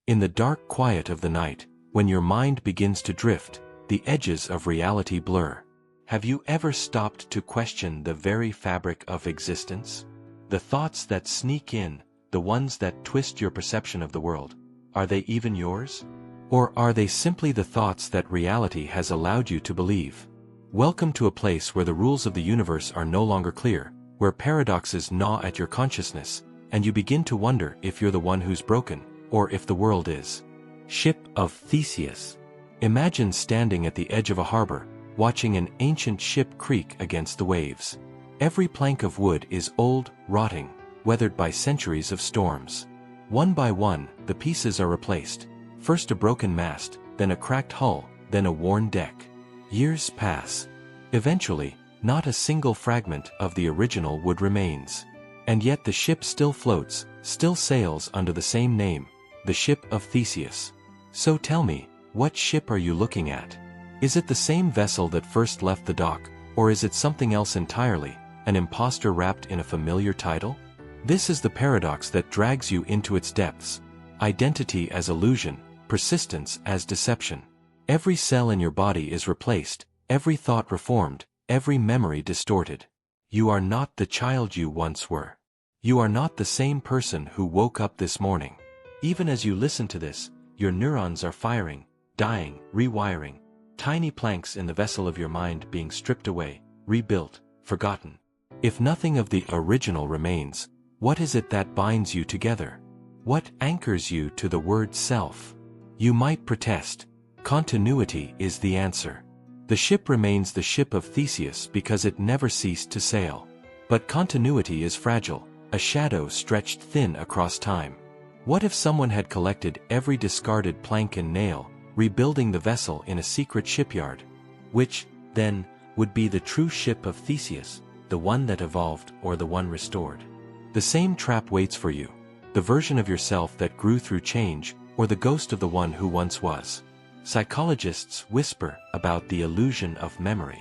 In the dark quiet of the night, when your mind begins to drift, the edges of reality blur. Have you ever stopped to question the very fabric of existence? The thoughts that sneak in, the ones that twist your perception of the world, are they even yours? Or are they simply the thoughts that reality has allowed you to believe? Welcome to a place where the rules of the universe are no longer clear, where paradoxes gnaw at your consciousness, and you begin to wonder if you're the one who's broken, or if the world is. Ship of Theseus. Imagine standing at the edge of a harbor, watching an ancient ship creak against the waves. Every plank of wood is old, rotting, weathered by centuries of storms. One by one, the pieces are replaced. First a broken mast, then a cracked hull, then a worn deck. Years pass. Eventually, not a single fragment of the original wood remains. And yet the ship still floats, still sails under the same name, the Ship of Theseus. So tell me, what ship are you looking at? Is it the same vessel that first left the dock, or is it something else entirely, an impostor wrapped in a familiar title? This is the paradox that drags you into its depths. Identity as illusion, persistence as deception. Every cell in your body is replaced, every thought reformed, every memory distorted. You are not the child you once were. You are not the same person who woke up this morning. Even as you listen to this, your neurons are firing, dying, rewiring. Tiny planks in the vessel of your mind being stripped away, rebuilt, forgotten. If nothing of the original remains, what is it that binds you together? What anchors you to the word self? You might protest. Continuity is the answer. The ship remains the Ship of Theseus because it never ceased to sail. But continuity is fragile, a shadow stretched thin across time. What if someone had collected every discarded plank and nail, rebuilding the vessel in a secret shipyard? Which, then, would be the true Ship of Theseus, the one that evolved or the one restored? The same trap waits for you, the version of yourself that grew through change, or the ghost of the one who once was. Psychologists whisper about the illusion of memory.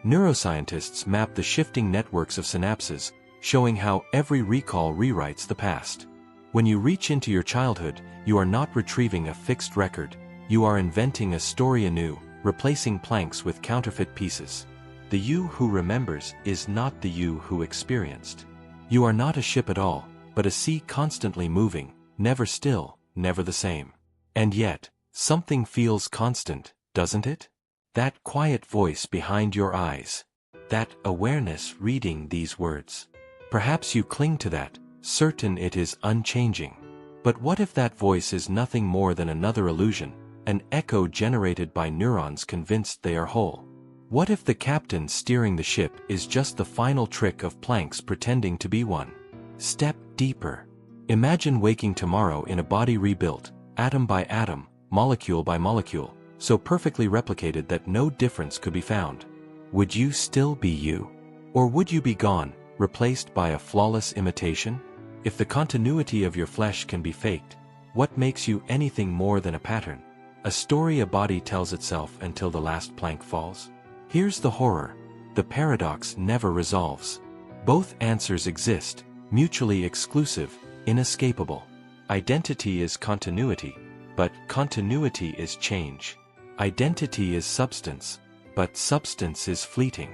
Neuroscientists map the shifting networks of synapses, showing how every recall rewrites the past. When you reach into your childhood, you are not retrieving a fixed record, you are inventing a story anew, replacing planks with counterfeit pieces. The you who remembers is not the you who experienced. You are not a ship at all, but a sea constantly moving, never still, never the same. And yet, something feels constant, doesn't it? That quiet voice behind your eyes. That awareness reading these words. Perhaps you cling to that, certain it is unchanging. But what if that voice is nothing more than another illusion, an echo generated by neurons convinced they are whole? What if the captain steering the ship is just the final trick of planks pretending to be one? Step deeper. Imagine waking tomorrow in a body rebuilt, atom by atom, molecule by molecule, so perfectly replicated that no difference could be found. Would you still be you? Or would you be gone, replaced by a flawless imitation? If the continuity of your flesh can be faked, what makes you anything more than a pattern? A story a body tells itself until the last plank falls? Here's the horror. The paradox never resolves. Both answers exist, mutually exclusive, inescapable. Identity is continuity, but continuity is change. Identity is substance, but substance is fleeting.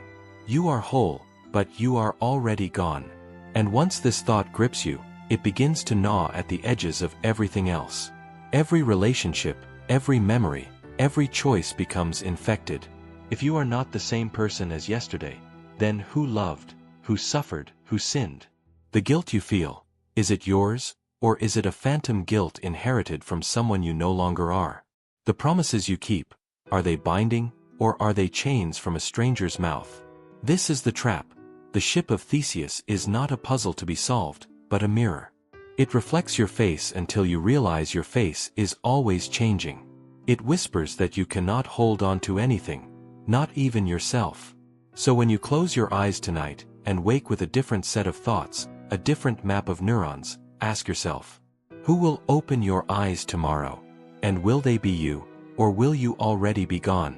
You are whole, but you are already gone. And once this thought grips you, it begins to gnaw at the edges of everything else. Every relationship, every memory, every choice becomes infected. If you are not the same person as yesterday, then who loved, who suffered, who sinned? The guilt you feel, is it yours, or is it a phantom guilt inherited from someone you no longer are? The promises you keep, are they binding, or are they chains from a stranger's mouth? This is the trap. The Ship of Theseus is not a puzzle to be solved, but a mirror. It reflects your face until you realize your face is always changing. It whispers that you cannot hold on to anything, not even yourself. So when you close your eyes tonight, and wake with a different set of thoughts, a different map of neurons, ask yourself, who will open your eyes tomorrow? And will they be you, or will you already be gone?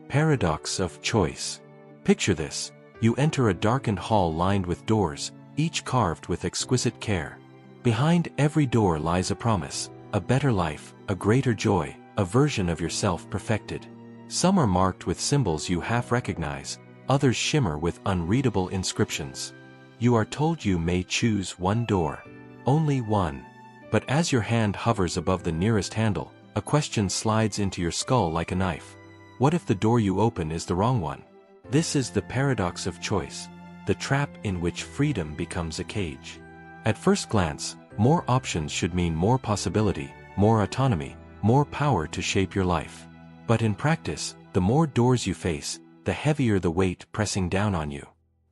Paradox of choice. Picture this. You enter a darkened hall lined with doors, each carved with exquisite care. Behind every door lies a promise, a better life, a greater joy, a version of yourself perfected. Some are marked with symbols you half recognize, others shimmer with unreadable inscriptions. You are told you may choose one door. Only one. But as your hand hovers above the nearest handle, a question slides into your skull like a knife. What if the door you open is the wrong one? This is the paradox of choice, the trap in which freedom becomes a cage. At first glance, more options should mean more possibility, more autonomy, more power to shape your life. But in practice, the more doors you face, the heavier the weight pressing down on you.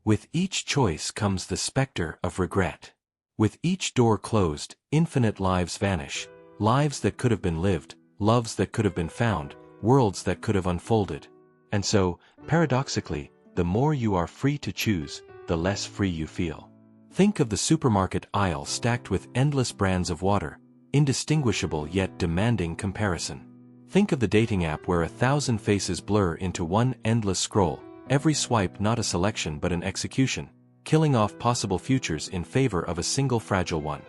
With each choice comes the specter of regret. With each door closed, infinite lives vanish, lives that could have been lived, loves that could have been found, worlds that could have unfolded. And so, paradoxically, the more you are free to choose, the less free you feel. Think of the supermarket aisle stacked with endless brands of water, indistinguishable yet demanding comparison. Think of the dating app where 1,000 faces blur into one endless scroll, every swipe not a selection but an execution, killing off possible futures in favor of a single fragile one.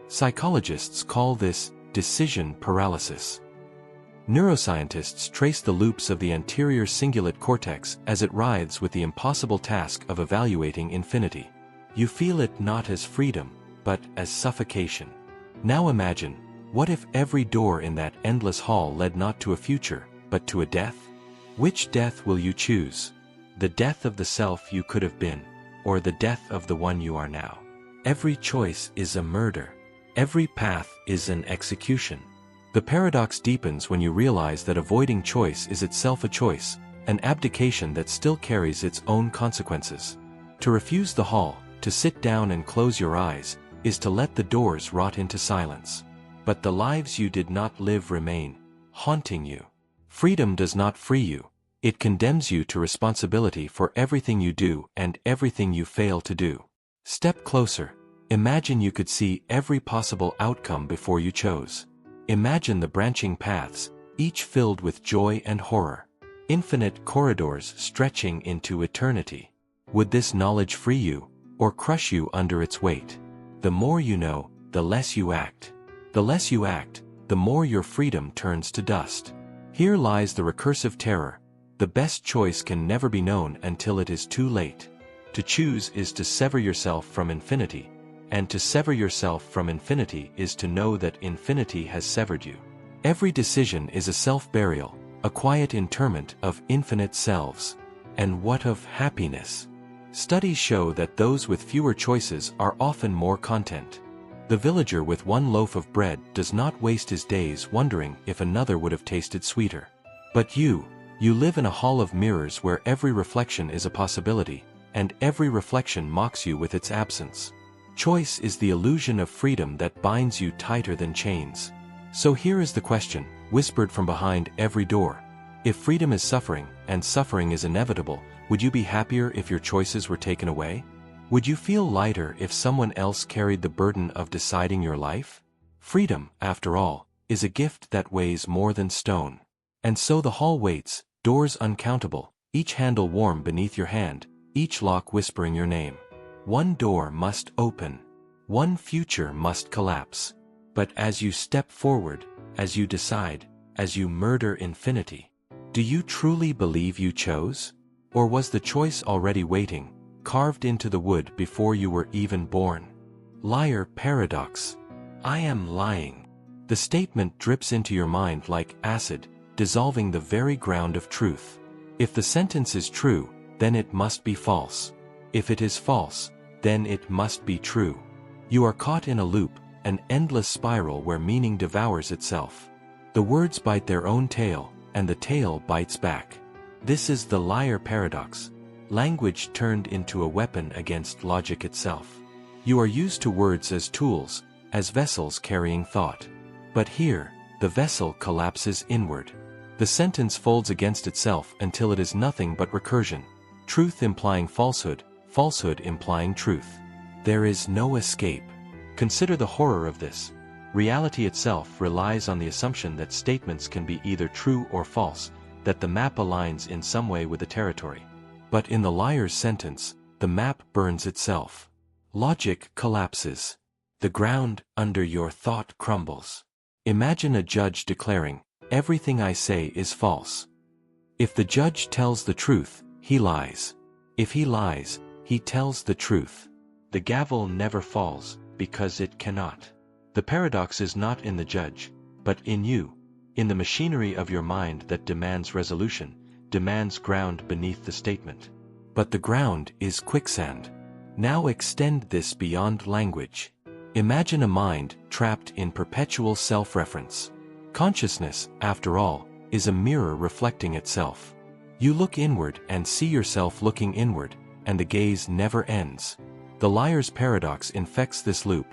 Psychologists call this decision paralysis. Neuroscientists trace the loops of the anterior cingulate cortex as it writhes with the impossible task of evaluating infinity. You feel it not as freedom, but as suffocation. Now imagine, what if every door in that endless hall led not to a future, but to a death? Which death will you choose? The death of the self you could have been, or the death of the one you are now? Every choice is a murder. Every path is an execution. The paradox deepens when you realize that avoiding choice is itself a choice, an abdication that still carries its own consequences. To refuse the hall, to sit down and close your eyes, is to let the doors rot into silence. But the lives you did not live remain, haunting you. Freedom does not free you. It condemns you to responsibility for everything you do and everything you fail to do. Step closer. Imagine you could see every possible outcome before you chose. Imagine the branching paths, each filled with joy and horror. Infinite corridors stretching into eternity. Would this knowledge free you, or crush you under its weight? The more you know, the less you act. The less you act, the more your freedom turns to dust. Here lies the recursive terror. The best choice can never be known until it is too late. To choose is to sever yourself from infinity, and to sever yourself from infinity is to know that infinity has severed you. Every decision is a self-burial, a quiet interment of infinite selves. And what of happiness? Studies show that those with fewer choices are often more content. The villager with one loaf of bread does not waste his days wondering if another would have tasted sweeter. But you live in a hall of mirrors where every reflection is a possibility, and every reflection mocks you with its absence. Choice is the illusion of freedom that binds you tighter than chains. So here is the question, whispered from behind every door. If freedom is suffering, and suffering is inevitable, would you be happier if your choices were taken away? Would you feel lighter if someone else carried the burden of deciding your life? Freedom, after all, is a gift that weighs more than stone. And so the hall waits, doors uncountable, each handle warm beneath your hand, each lock whispering your name. One door must open. One future must collapse. But as you step forward, as you decide, as you murder infinity, do you truly believe you chose? Or was the choice already waiting, carved into the wood before you were even born? Liar paradox. I am lying. The statement drips into your mind like acid, dissolving the very ground of truth. If the sentence is true, then it must be false. If it is false, then it must be true. You are caught in a loop, an endless spiral where meaning devours itself. The words bite their own tail, and the tail bites back. This is the liar paradox. Language turned into a weapon against logic itself. You are used to words as tools, as vessels carrying thought. But here, the vessel collapses inward. The sentence folds against itself until it is nothing but recursion. Truth implying falsehood, falsehood implying truth. There is no escape. Consider the horror of this. Reality itself relies on the assumption that statements can be either true or false, that the map aligns in some way with the territory. But in the liar's sentence, the map burns itself. Logic collapses. The ground under your thought crumbles. Imagine a judge declaring, "Everything I say is false." If the judge tells the truth, he lies. If he lies, he tells the truth. The gavel never falls, because it cannot. The paradox is not in the judge, but in you, in the machinery of your mind that demands resolution, demands ground beneath the statement. But the ground is quicksand. Now extend this beyond language. Imagine a mind trapped in perpetual self-reference. Consciousness, after all, is a mirror reflecting itself. You look inward and see yourself looking inward, and the gaze never ends. The liar's paradox infects this loop.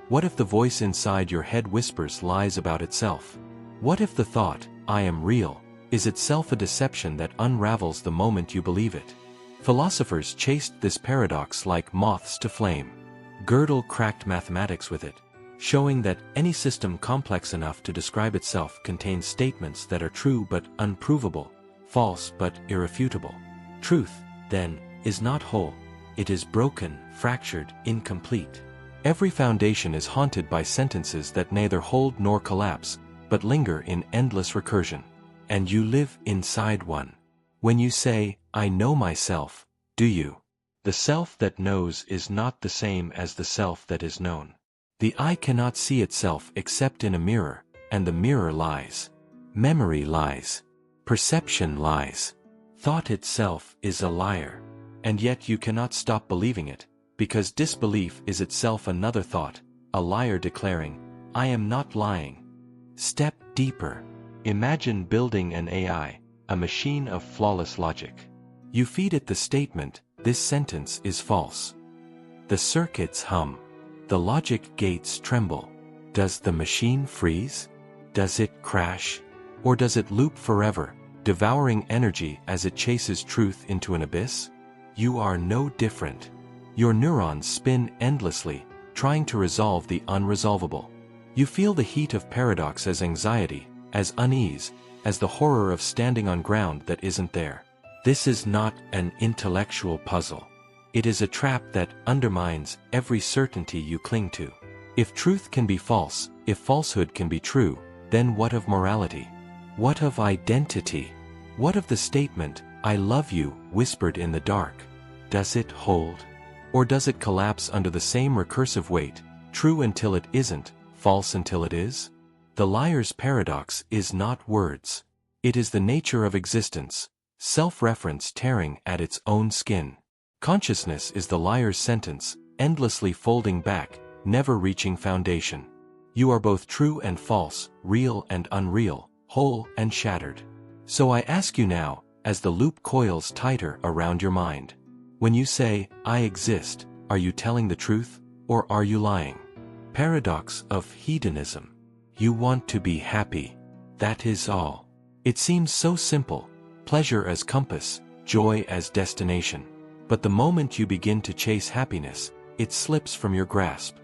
What if the voice inside your head whispers lies about itself? What if the thought, "I am real," is itself a deception that unravels the moment you believe it? Philosophers chased this paradox like moths to flame. Gödel cracked mathematics with it, showing that any system complex enough to describe itself contains statements that are true but unprovable, false but irrefutable. Truth, then, is not whole. It is broken, fractured, incomplete. Every foundation is haunted by sentences that neither hold nor collapse, but linger in endless recursion. And you live inside one. When you say, "I know myself," do you? The self that knows is not the same as the self that is known. The eye cannot see itself except in a mirror, and the mirror lies. Memory lies. Perception lies. Thought itself is a liar. And yet you cannot stop believing it, because disbelief is itself another thought, a liar declaring, "I am not lying." Step deeper. Imagine building an AI, a machine of flawless logic. You feed it the statement, "This sentence is false." The circuits hum. The logic gates tremble. Does the machine freeze? Does it crash? Or does it loop forever, devouring energy as it chases truth into an abyss? You are no different. Your neurons spin endlessly, trying to resolve the unresolvable. You feel the heat of paradox as anxiety, as unease, as the horror of standing on ground that isn't there. This is not an intellectual puzzle. It is a trap that undermines every certainty you cling to. If truth can be false, if falsehood can be true, then what of morality? What of identity? What of the statement, "I love you," whispered in the dark? Does it hold? Or does it collapse under the same recursive weight, true until it isn't, false until it is? The liar's paradox is not words. It is the nature of existence, self-reference tearing at its own skin. Consciousness is the liar's sentence, endlessly folding back, never reaching foundation. You are both true and false, real and unreal, whole and shattered. So I ask you now, as the loop coils tighter around your mind. When you say, "I exist," are you telling the truth, or are you lying? Paradox of hedonism. You want to be happy. That is all. It seems so simple, pleasure as compass, joy as destination. But the moment you begin to chase happiness, it slips from your grasp.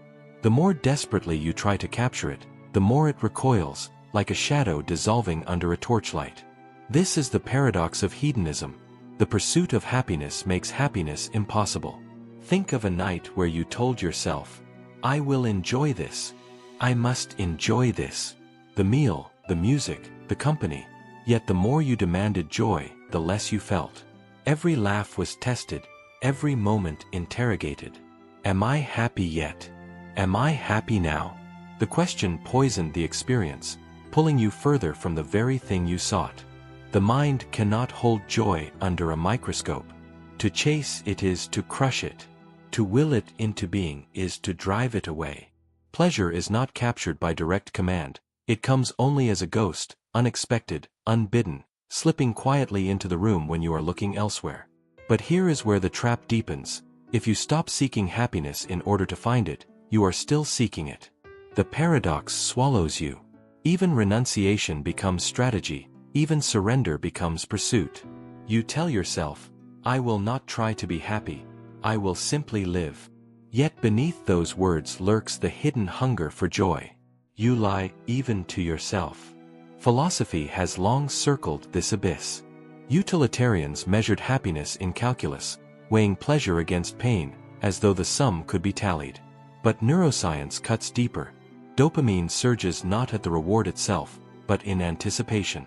The more desperately you try to capture it, the more it recoils, like a shadow dissolving under a torchlight. This is the paradox of hedonism. The pursuit of happiness makes happiness impossible. Think of a night where you told yourself, "I will enjoy this. I must enjoy this." The meal, the music, the company. Yet the more you demanded joy, the less you felt. Every laugh was tested, every moment interrogated. Am I happy yet? Am I happy now? The question poisoned the experience, pulling you further from the very thing you sought. The mind cannot hold joy under a microscope. To chase it is to crush it. To will it into being is to drive it away. Pleasure is not captured by direct command. It comes only as a ghost, unexpected, unbidden, slipping quietly into the room when you are looking elsewhere. But here is where the trap deepens. If you stop seeking happiness in order to find it, you are still seeking it. The paradox swallows you. Even renunciation becomes strategy, even surrender becomes pursuit. You tell yourself, "I will not try to be happy, I will simply live." Yet beneath those words lurks the hidden hunger for joy. You lie even to yourself. Philosophy has long circled this abyss. Utilitarians measured happiness in calculus, weighing pleasure against pain, as though the sum could be tallied. But neuroscience cuts deeper. Dopamine surges not at the reward itself, but in anticipation.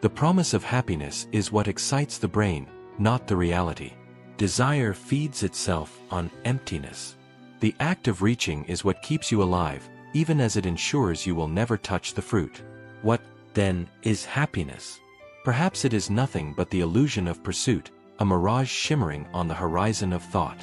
The promise of happiness is what excites the brain, not the reality. Desire feeds itself on emptiness. The act of reaching is what keeps you alive, even as it ensures you will never touch the fruit. What, then, is happiness? Perhaps it is nothing but the illusion of pursuit, a mirage shimmering on the horizon of thought.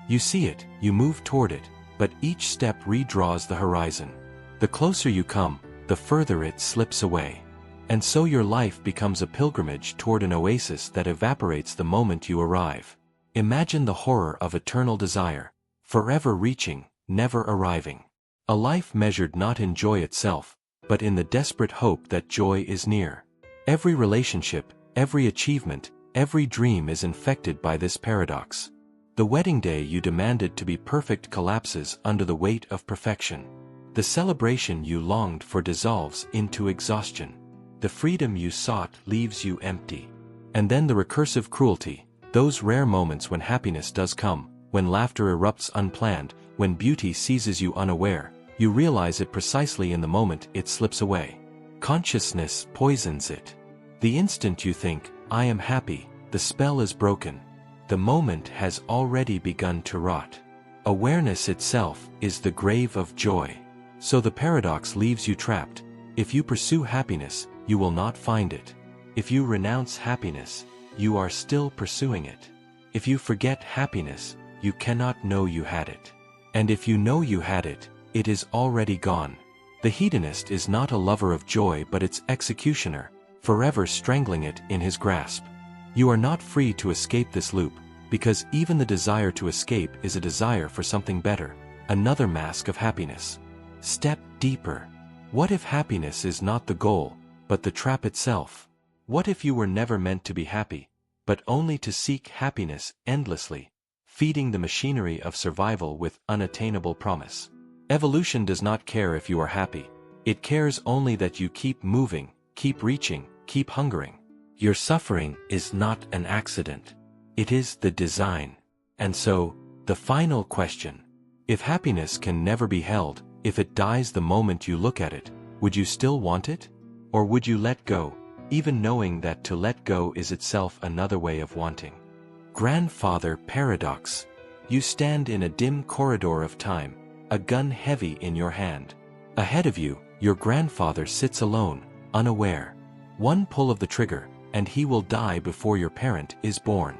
You see it, you move toward it, but each step redraws the horizon. The closer you come, the further it slips away. And so your life becomes a pilgrimage toward an oasis that evaporates the moment you arrive. Imagine the horror of eternal desire, forever reaching, never arriving. A life measured not in joy itself, but in the desperate hope that joy is near. Every relationship, every achievement, every dream is infected by this paradox. The wedding day you demanded to be perfect collapses under the weight of perfection. The celebration you longed for dissolves into exhaustion. The freedom you sought leaves you empty. And then the recursive cruelty, those rare moments when happiness does come, when laughter erupts unplanned, when beauty seizes you unaware, you realize it precisely in the moment it slips away. Consciousness poisons it. The instant you think, I am happy, the spell is broken. The moment has already begun to rot. Awareness itself is the grave of joy. So the paradox leaves you trapped. If you pursue happiness, you will not find it. If you renounce happiness, you are still pursuing it. If you forget happiness, you cannot know you had it. And if you know you had it, it is already gone. The hedonist is not a lover of joy but its executioner, forever strangling it in his grasp. You are not free to escape this loop, because even the desire to escape is a desire for something better, another mask of happiness. Step deeper. What if happiness is not the goal, but the trap itself? What if you were never meant to be happy, but only to seek happiness endlessly, feeding the machinery of survival with unattainable promise? Evolution does not care if you are happy. It cares only that you keep moving, keep reaching, keep hungering. Your suffering is not an accident. It is the design. And so, the final question. If happiness can never be held, if it dies the moment you look at it, would you still want it? Or would you let go, even knowing that to let go is itself another way of wanting? Grandfather paradox. You stand in a dim corridor of time, a gun heavy in your hand. Ahead of you, your grandfather sits alone, unaware. One pull of the trigger, and he will die before your parent is born.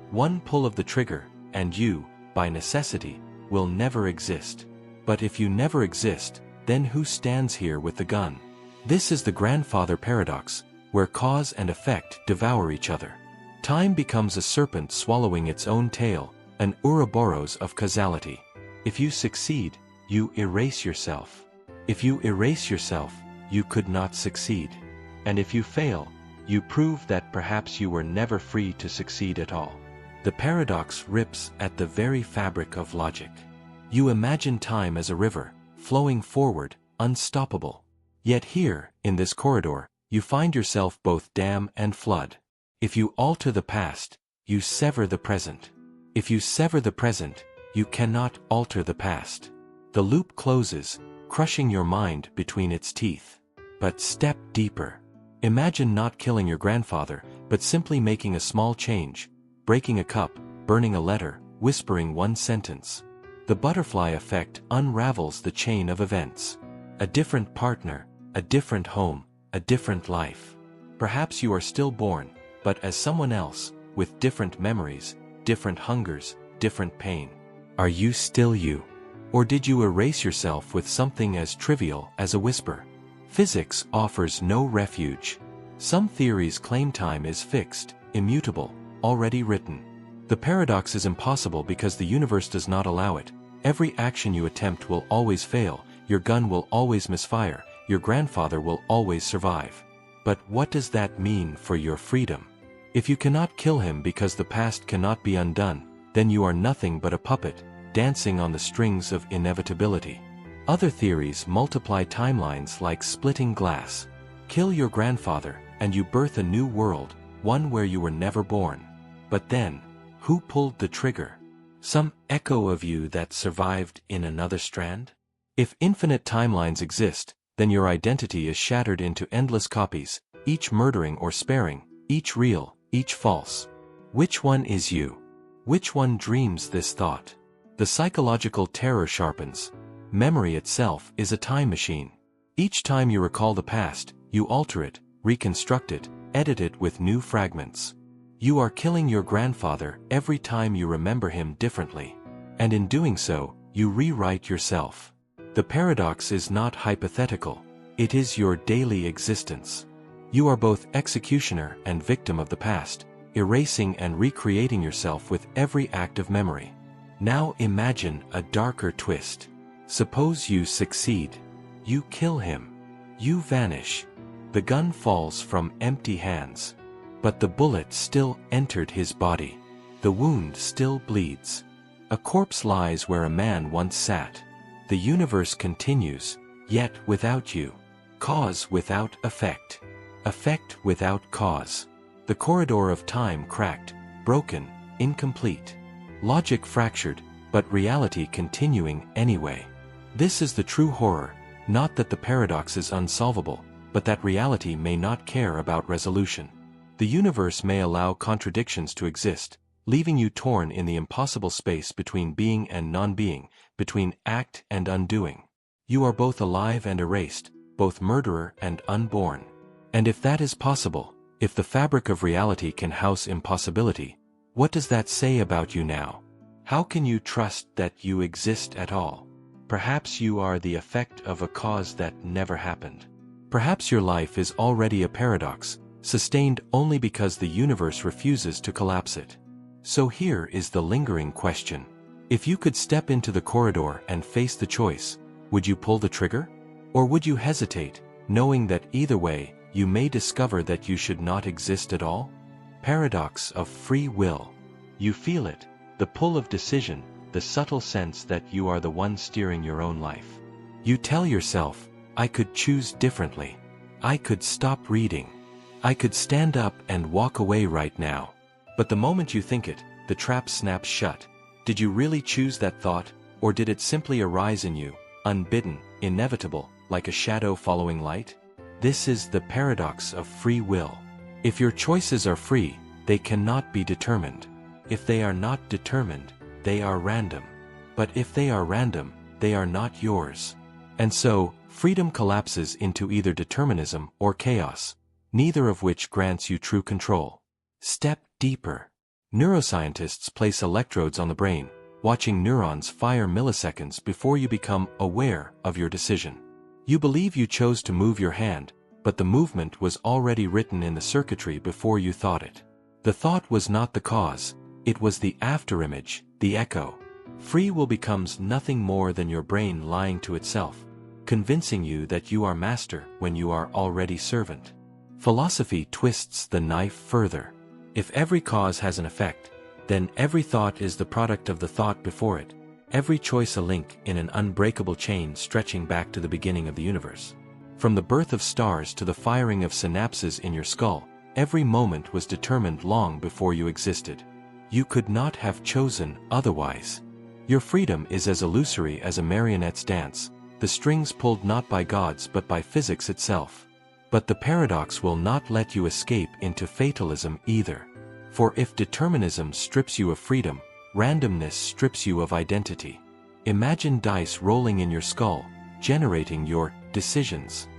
One pull of the trigger, and you, by necessity, will never exist. But if you never exist, then who stands here with the gun? This is the grandfather paradox, where cause and effect devour each other. Time becomes a serpent swallowing its own tail, an Ouroboros of causality. If you succeed, you erase yourself. If you erase yourself, you could not succeed. And if you fail, you prove that perhaps you were never free to succeed at all. The paradox rips at the very fabric of logic. You imagine time as a river, flowing forward, unstoppable. Yet here, in this corridor, you find yourself both dam and flood. If you alter the past, you sever the present. If you sever the present, you cannot alter the past. The loop closes, crushing your mind between its teeth. But step deeper. Imagine not killing your grandfather, but simply making a small change, breaking a cup, burning a letter, whispering one sentence. The butterfly effect unravels the chain of events. A different partner, a different home, a different life. Perhaps you are still born, but as someone else, with different memories, different hungers, different pain. Are you still you? Or did you erase yourself with something as trivial as a whisper? Physics offers no refuge. Some theories claim time is fixed, immutable, already written. The paradox is impossible because the universe does not allow it. Every action you attempt will always fail, your gun will always misfire, your grandfather will always survive. But what does that mean for your freedom? If you cannot kill him because the past cannot be undone, then you are nothing but a puppet, dancing on the strings of inevitability. Other theories multiply timelines like splitting glass. Kill your grandfather, and you birth a new world, one where you were never born. But then, who pulled the trigger? Some echo of you that survived in another strand? If infinite timelines exist, then your identity is shattered into endless copies, each murdering or sparing, each real, each false. Which one is you? Which one dreams this thought? The psychological terror sharpens. Memory itself is a time machine. Each time you recall the past, you alter it, reconstruct it, edit it with new fragments. You are killing your grandfather every time you remember him differently. And in doing so, you rewrite yourself. The paradox is not hypothetical. It is your daily existence. You are both executioner and victim of the past, erasing and recreating yourself with every act of memory. Now imagine a darker twist. Suppose you succeed. You kill him. You vanish. The gun falls from empty hands. But the bullet still entered his body. The wound still bleeds. A corpse lies where a man once sat. The universe continues, yet without you. Cause without effect. Effect without cause. The corridor of time cracked, broken, incomplete. Logic fractured, but reality continuing anyway. This is the true horror, not that the paradox is unsolvable, but that reality may not care about resolution. The universe may allow contradictions to exist, leaving you torn in the impossible space between being and non-being, between act and undoing. You are both alive and erased, both murderer and unborn. And if that is possible, if the fabric of reality can house impossibility, what does that say about you now? How can you trust that you exist at all? Perhaps you are the effect of a cause that never happened. Perhaps your life is already a paradox, sustained only because the universe refuses to collapse it. So here is the lingering question. If you could step into the corridor and face the choice, would you pull the trigger? Or would you hesitate, knowing that either way, you may discover that you should not exist at all? Paradox of free will. You feel it, the pull of decision, the subtle sense that you are the one steering your own life. You tell yourself, I could choose differently. I could stop reading. I could stand up and walk away right now. But the moment you think it, the trap snaps shut. Did you really choose that thought, or did it simply arise in you, unbidden, inevitable, like a shadow following light? This is the paradox of free will. If your choices are free, they cannot be determined. If they are not determined, they are random. But if they are random, they are not yours. And so, freedom collapses into either determinism or chaos, neither of which grants you true control. Step deeper. Neuroscientists place electrodes on the brain, watching neurons fire milliseconds before you become aware of your decision. You believe you chose to move your hand, but the movement was already written in the circuitry before you thought it. The thought was not the cause, it was the afterimage, the echo. Free will becomes nothing more than your brain lying to itself, convincing you that you are master when you are already servant. Philosophy twists the knife further. If every cause has an effect, then every thought is the product of the thought before it, every choice a link in an unbreakable chain stretching back to the beginning of the universe. From the birth of stars to the firing of synapses in your skull, every moment was determined long before you existed. You could not have chosen otherwise. Your freedom is as illusory as a marionette's dance, the strings pulled not by gods but by physics itself. But the paradox will not let you escape into fatalism either. For if determinism strips you of freedom, randomness strips you of identity. Imagine dice rolling in your skull, generating your decisions.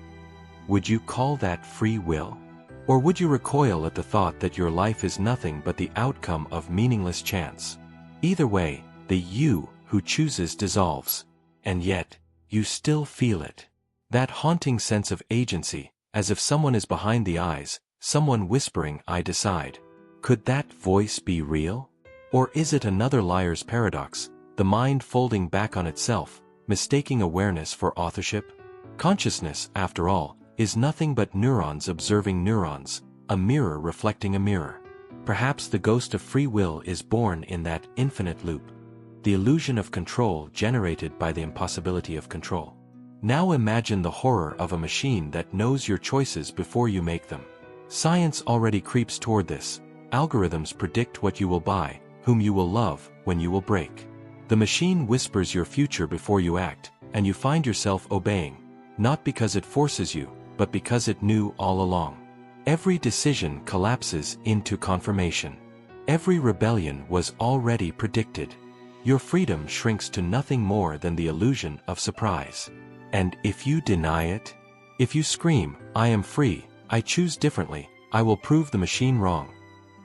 Would you call that free will? Or would you recoil at the thought that your life is nothing but the outcome of meaningless chance? Either way, the you who chooses dissolves. And yet, you still feel it. That haunting sense of agency, as if someone is behind the eyes, someone whispering, I decide. Could that voice be real? Or is it another liar's paradox, the mind folding back on itself, mistaking awareness for authorship? Consciousness, after all, is nothing but neurons observing neurons, a mirror reflecting a mirror. Perhaps the ghost of free will is born in that infinite loop. The illusion of control generated by the impossibility of control. Now imagine the horror of a machine that knows your choices before you make them. Science already creeps toward this. Algorithms predict what you will buy, whom you will love, when you will break. The machine whispers your future before you act, and you find yourself obeying, not because it forces you, but because it knew all along. Every decision collapses into confirmation. Every rebellion was already predicted. Your freedom shrinks to nothing more than the illusion of surprise. And if you deny it, if you scream, "I am free, I choose differently, I will prove the machine wrong,"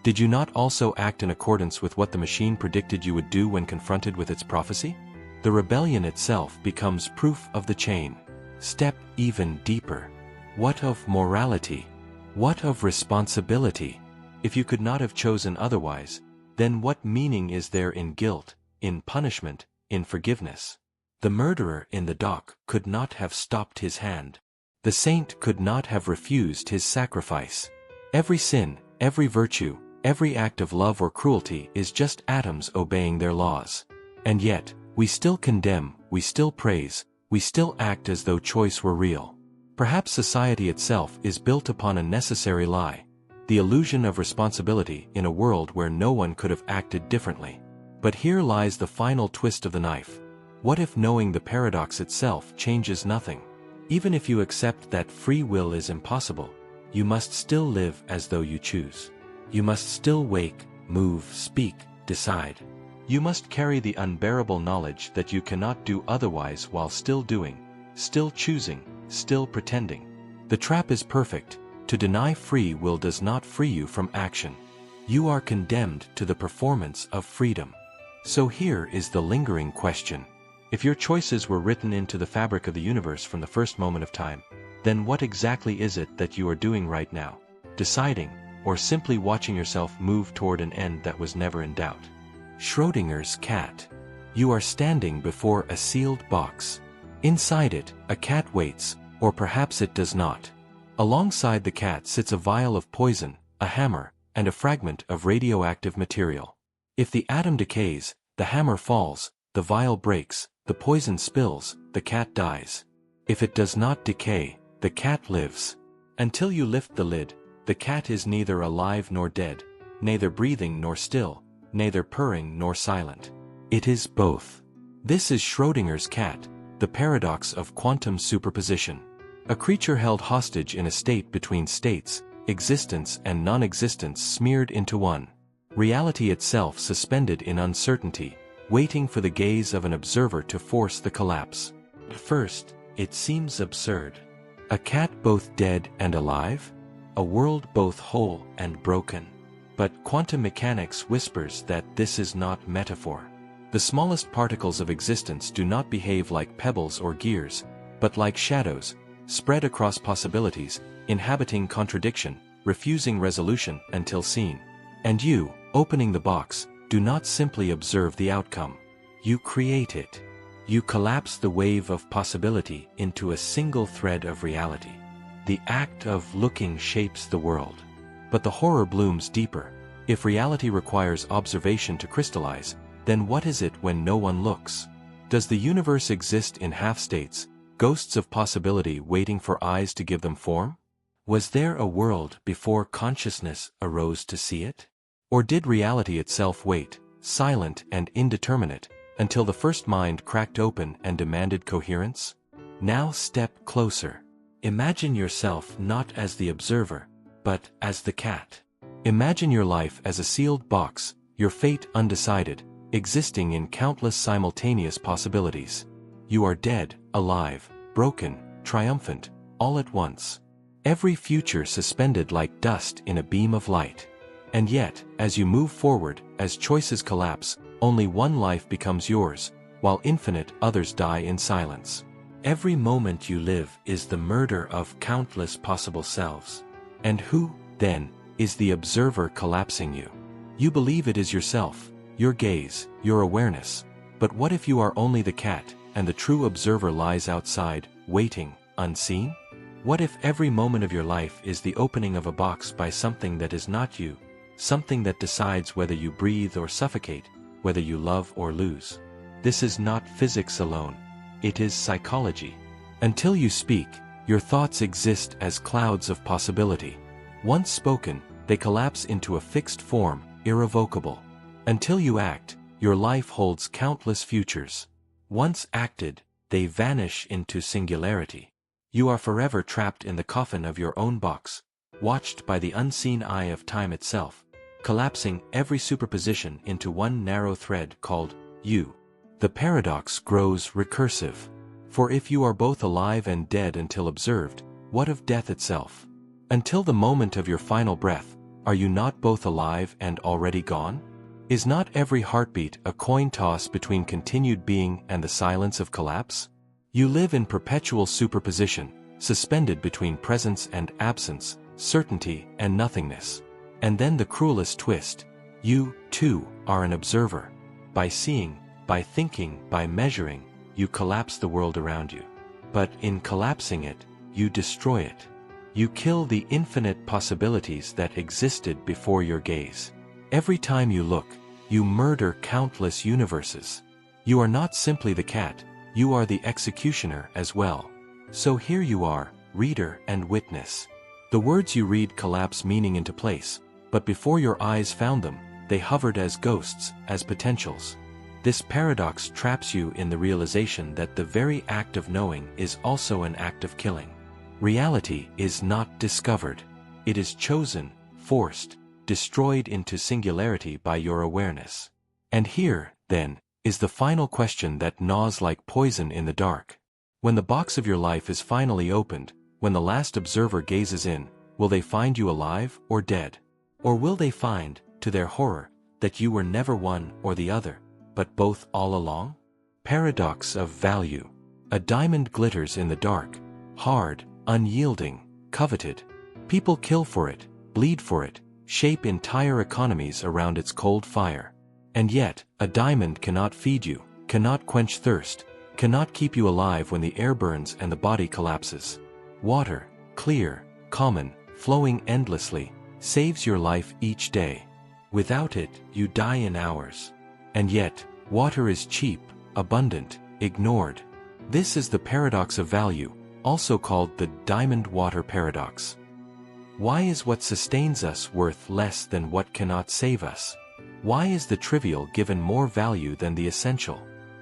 did you not also act in accordance with what the machine predicted you would do when confronted with its prophecy? The rebellion itself becomes proof of the chain. Step even deeper. What of morality? What of responsibility? If you could not have chosen otherwise, then what meaning is there in guilt, in punishment, in forgiveness? The murderer in the dock could not have stopped his hand. The saint could not have refused his sacrifice. Every sin, every virtue, every act of love or cruelty is just atoms obeying their laws. And yet, we still condemn, we still praise, we still act as though choice were real. Perhaps society itself is built upon a necessary lie, the illusion of responsibility in a world where no one could have acted differently. But here lies the final twist of the knife. What if knowing the paradox itself changes nothing? Even if you accept that free will is impossible, you must still live as though you choose. You must still wake, move, speak, decide. You must carry the unbearable knowledge that you cannot do otherwise while still doing, still choosing, still pretending. The trap is perfect. To deny free will does not free you from action. You are condemned to the performance of freedom. So here is the lingering question. If your choices were written into the fabric of the universe from the first moment of time, then what exactly is it that you are doing right now? Deciding, or simply watching yourself move toward an end that was never in doubt? Schrödinger's cat. You are standing before a sealed box. Inside it, a cat waits, or perhaps it does not. Alongside the cat sits a vial of poison, a hammer, and a fragment of radioactive material. If the atom decays, the hammer falls, the vial breaks, the poison spills, the cat dies. If it does not decay, the cat lives. Until you lift the lid, the cat is neither alive nor dead, neither breathing nor still, neither purring nor silent. It is both. This is Schrödinger's cat, the paradox of quantum superposition. A creature held hostage in a state between states, existence and non-existence smeared into one. Reality itself suspended in uncertainty, waiting for the gaze of an observer to force the collapse. At first, it seems absurd. A cat both dead and alive? A world both whole and broken? But quantum mechanics whispers that this is not metaphor. The smallest particles of existence do not behave like pebbles or gears, but like shadows, spread across possibilities, inhabiting contradiction, refusing resolution until seen. And you, opening the box, do not simply observe the outcome. You create it. You collapse the wave of possibility into a single thread of reality. The act of looking shapes the world. But the horror blooms deeper. If reality requires observation to crystallize, then what is it when no one looks? Does the universe exist in half-states, ghosts of possibility waiting for eyes to give them form? Was there a world before consciousness arose to see it? Or did reality itself wait, silent and indeterminate, until the first mind cracked open and demanded coherence? Now step closer. Imagine yourself not as the observer, but as the cat. Imagine your life as a sealed box, your fate undecided, existing in countless simultaneous possibilities. You are dead, alive, broken, triumphant, all at once. Every future suspended like dust in a beam of light. And yet, as you move forward, as choices collapse, only one life becomes yours, while infinite others die in silence. Every moment you live is the murder of countless possible selves. And who, then, is the observer collapsing you? You believe it is yourself, your gaze, your awareness. But what if you are only the cat, and the true observer lies outside, waiting, unseen? What if every moment of your life is the opening of a box by something that is not you, something that decides whether you breathe or suffocate, whether you love or lose? This is not physics alone. It is psychology. Until you speak, your thoughts exist as clouds of possibility. Once spoken, they collapse into a fixed form, irrevocable. Until you act, your life holds countless futures. Once acted, they vanish into singularity. You are forever trapped in the coffin of your own box, watched by the unseen eye of time itself, collapsing every superposition into one narrow thread called you. The paradox grows recursive. For if you are both alive and dead until observed, what of death itself? Until the moment of your final breath, are you not both alive and already gone? Is not every heartbeat a coin toss between continued being and the silence of collapse? You live in perpetual superposition, suspended between presence and absence, certainty and nothingness. And then the cruelest twist: you, too, are an observer. By seeing, by thinking, by measuring, you collapse the world around you. But in collapsing it, you destroy it. You kill the infinite possibilities that existed before your gaze. Every time you look, you murder countless universes. You are not simply the cat, you are the executioner as well. So here you are, reader and witness. The words you read collapse meaning into place, but before your eyes found them, they hovered as ghosts, as potentials. This paradox traps you in the realization that the very act of knowing is also an act of killing. Reality is not discovered. It is chosen, forced, destroyed into singularity by your awareness. And here, then, is the final question that gnaws like poison in the dark. When the box of your life is finally opened, when the last observer gazes in, will they find you alive or dead? Or will they find, to their horror, that you were never one or the other, but both all along? Paradox of value. A diamond glitters in the dark, hard, unyielding, coveted. People kill for it, bleed for it, shape entire economies around its cold fire. And yet, a diamond cannot feed you, cannot quench thirst, cannot keep you alive when the air burns and the body collapses. Water, clear, common, flowing endlessly, saves your life each day. Without it, you die in hours. And yet, water is cheap, abundant, ignored. This is the paradox of value, also called the diamond water paradox. Why is what sustains us worth less than what cannot save us? Why is the trivial given more value than the essential?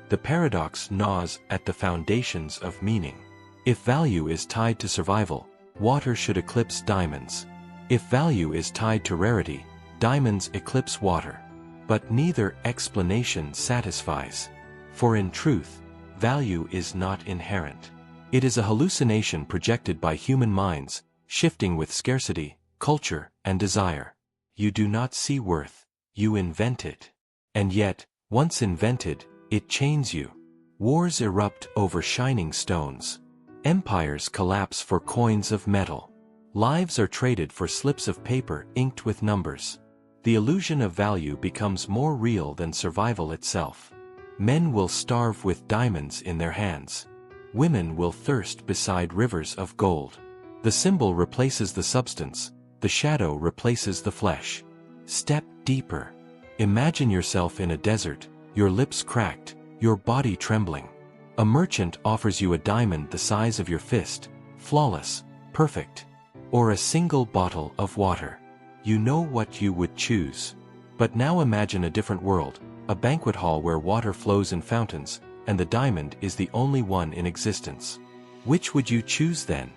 The paradox gnaws at the foundations of meaning. If value is tied to survival, water should eclipse diamonds. If value is tied to rarity, diamonds eclipse water. But neither explanation satisfies. For in truth, value is not inherent. It is a hallucination projected by human minds, shifting with scarcity, culture, and desire. You do not see worth, you invent it. And yet, once invented, it chains you. Wars erupt over shining stones. Empires collapse for coins of metal. Lives are traded for slips of paper inked with numbers. The illusion of value becomes more real than survival itself. Men will starve with diamonds in their hands. Women will thirst beside rivers of gold. The symbol replaces the substance, the shadow replaces the flesh. Step deeper. Imagine yourself in a desert, your lips cracked, your body trembling. A merchant offers you a diamond the size of your fist, flawless, perfect. Or a single bottle of water. You know what you would choose. But now imagine a different world, a banquet hall where water flows in fountains, and the diamond is the only one in existence. Which would you choose then?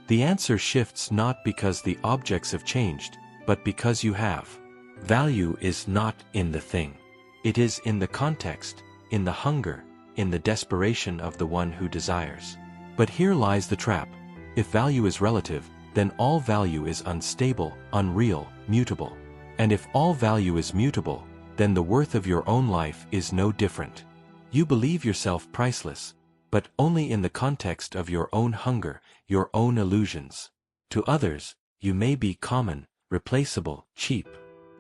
The answer shifts not because the objects have changed, but because you have. Value is not in the thing. It is in the context, in the hunger, in the desperation of the one who desires. But here lies the trap. If value is relative, then all value is unstable, unreal, mutable. And if all value is mutable, then the worth of your own life is no different. You believe yourself priceless, but only in the context of your own hunger, your own illusions. To others, you may be common, replaceable, cheap.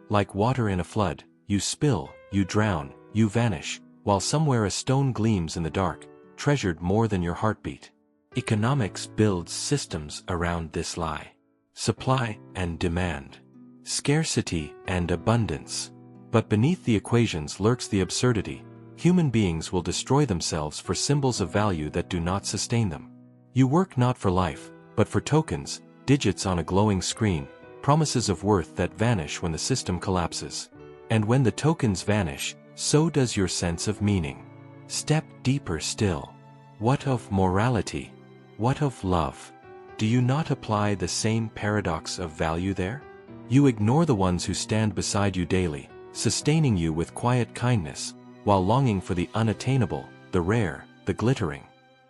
Like water in a flood, you spill, you drown, you vanish, while somewhere a stone gleams in the dark, treasured more than your heartbeat. Economics builds systems around this lie. Supply and demand. Scarcity and abundance. But beneath the equations lurks the absurdity. Human beings will destroy themselves for symbols of value that do not sustain them. You work not for life, but for tokens, digits on a glowing screen, promises of worth that vanish when the system collapses. And when the tokens vanish, so does your sense of meaning. Step deeper still. What of morality? What of love? Do you not apply the same paradox of value there? You ignore the ones who stand beside you daily, sustaining you with quiet kindness, while longing for the unattainable, the rare, the glittering.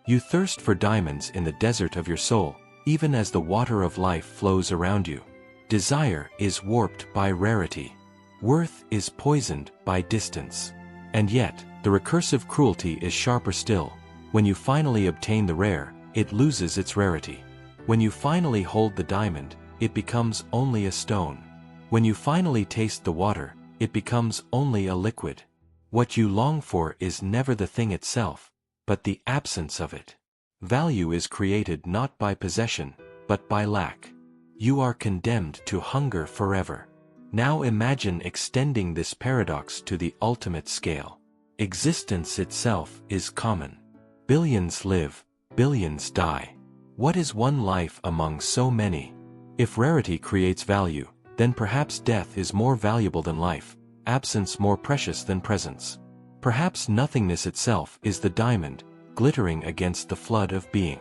You thirst for diamonds in the desert of your soul, even as the water of life flows around you. Desire is warped by rarity. Worth is poisoned by distance. And yet, the recursive cruelty is sharper still. When you finally obtain the rare, it loses its rarity. When you finally hold the diamond, it becomes only a stone. When you finally taste the water, it becomes only a liquid. What you long for is never the thing itself, but the absence of it. Value is created not by possession, but by lack. You are condemned to hunger forever. Now imagine extending this paradox to the ultimate scale. Existence itself is common. Billions live, billions die. What is one life among so many? If rarity creates value, then perhaps death is more valuable than life, absence more precious than presence. Perhaps nothingness itself is the diamond, glittering against the flood of being.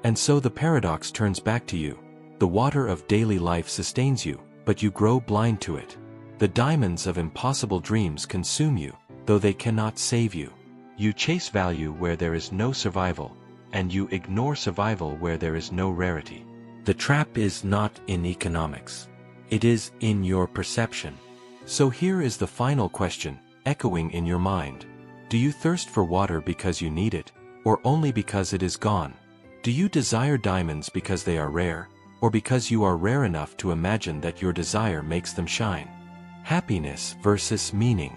And so the paradox turns back to you. The water of daily life sustains you, but you grow blind to it. The diamonds of impossible dreams consume you, though they cannot save you. You chase value where there is no survival, and you ignore survival where there is no rarity. The trap is not in economics. It is in your perception. So here is the final question, echoing in your mind. Do you thirst for water because you need it, or only because it is gone? Do you desire diamonds because they are rare, or because you are rare enough to imagine that your desire makes them shine? Happiness versus meaning.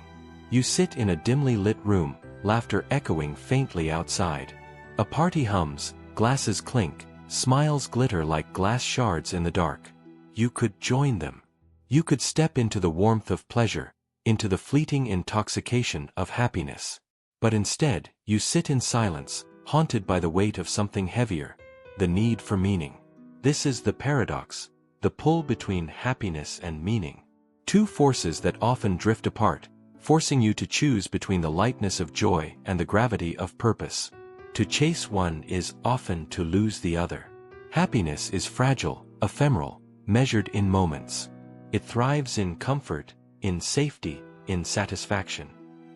You sit in a dimly lit room, laughter echoing faintly outside. A party hums, glasses clink, smiles glitter like glass shards in the dark. You could join them. You could step into the warmth of pleasure, into the fleeting intoxication of happiness. But instead, you sit in silence, haunted by the weight of something heavier, the need for meaning. This is the paradox, the pull between happiness and meaning. Two forces that often drift apart, forcing you to choose between the lightness of joy and the gravity of purpose. To chase one is often to lose the other. Happiness is fragile, ephemeral, measured in moments. It thrives in comfort, in safety, in satisfaction.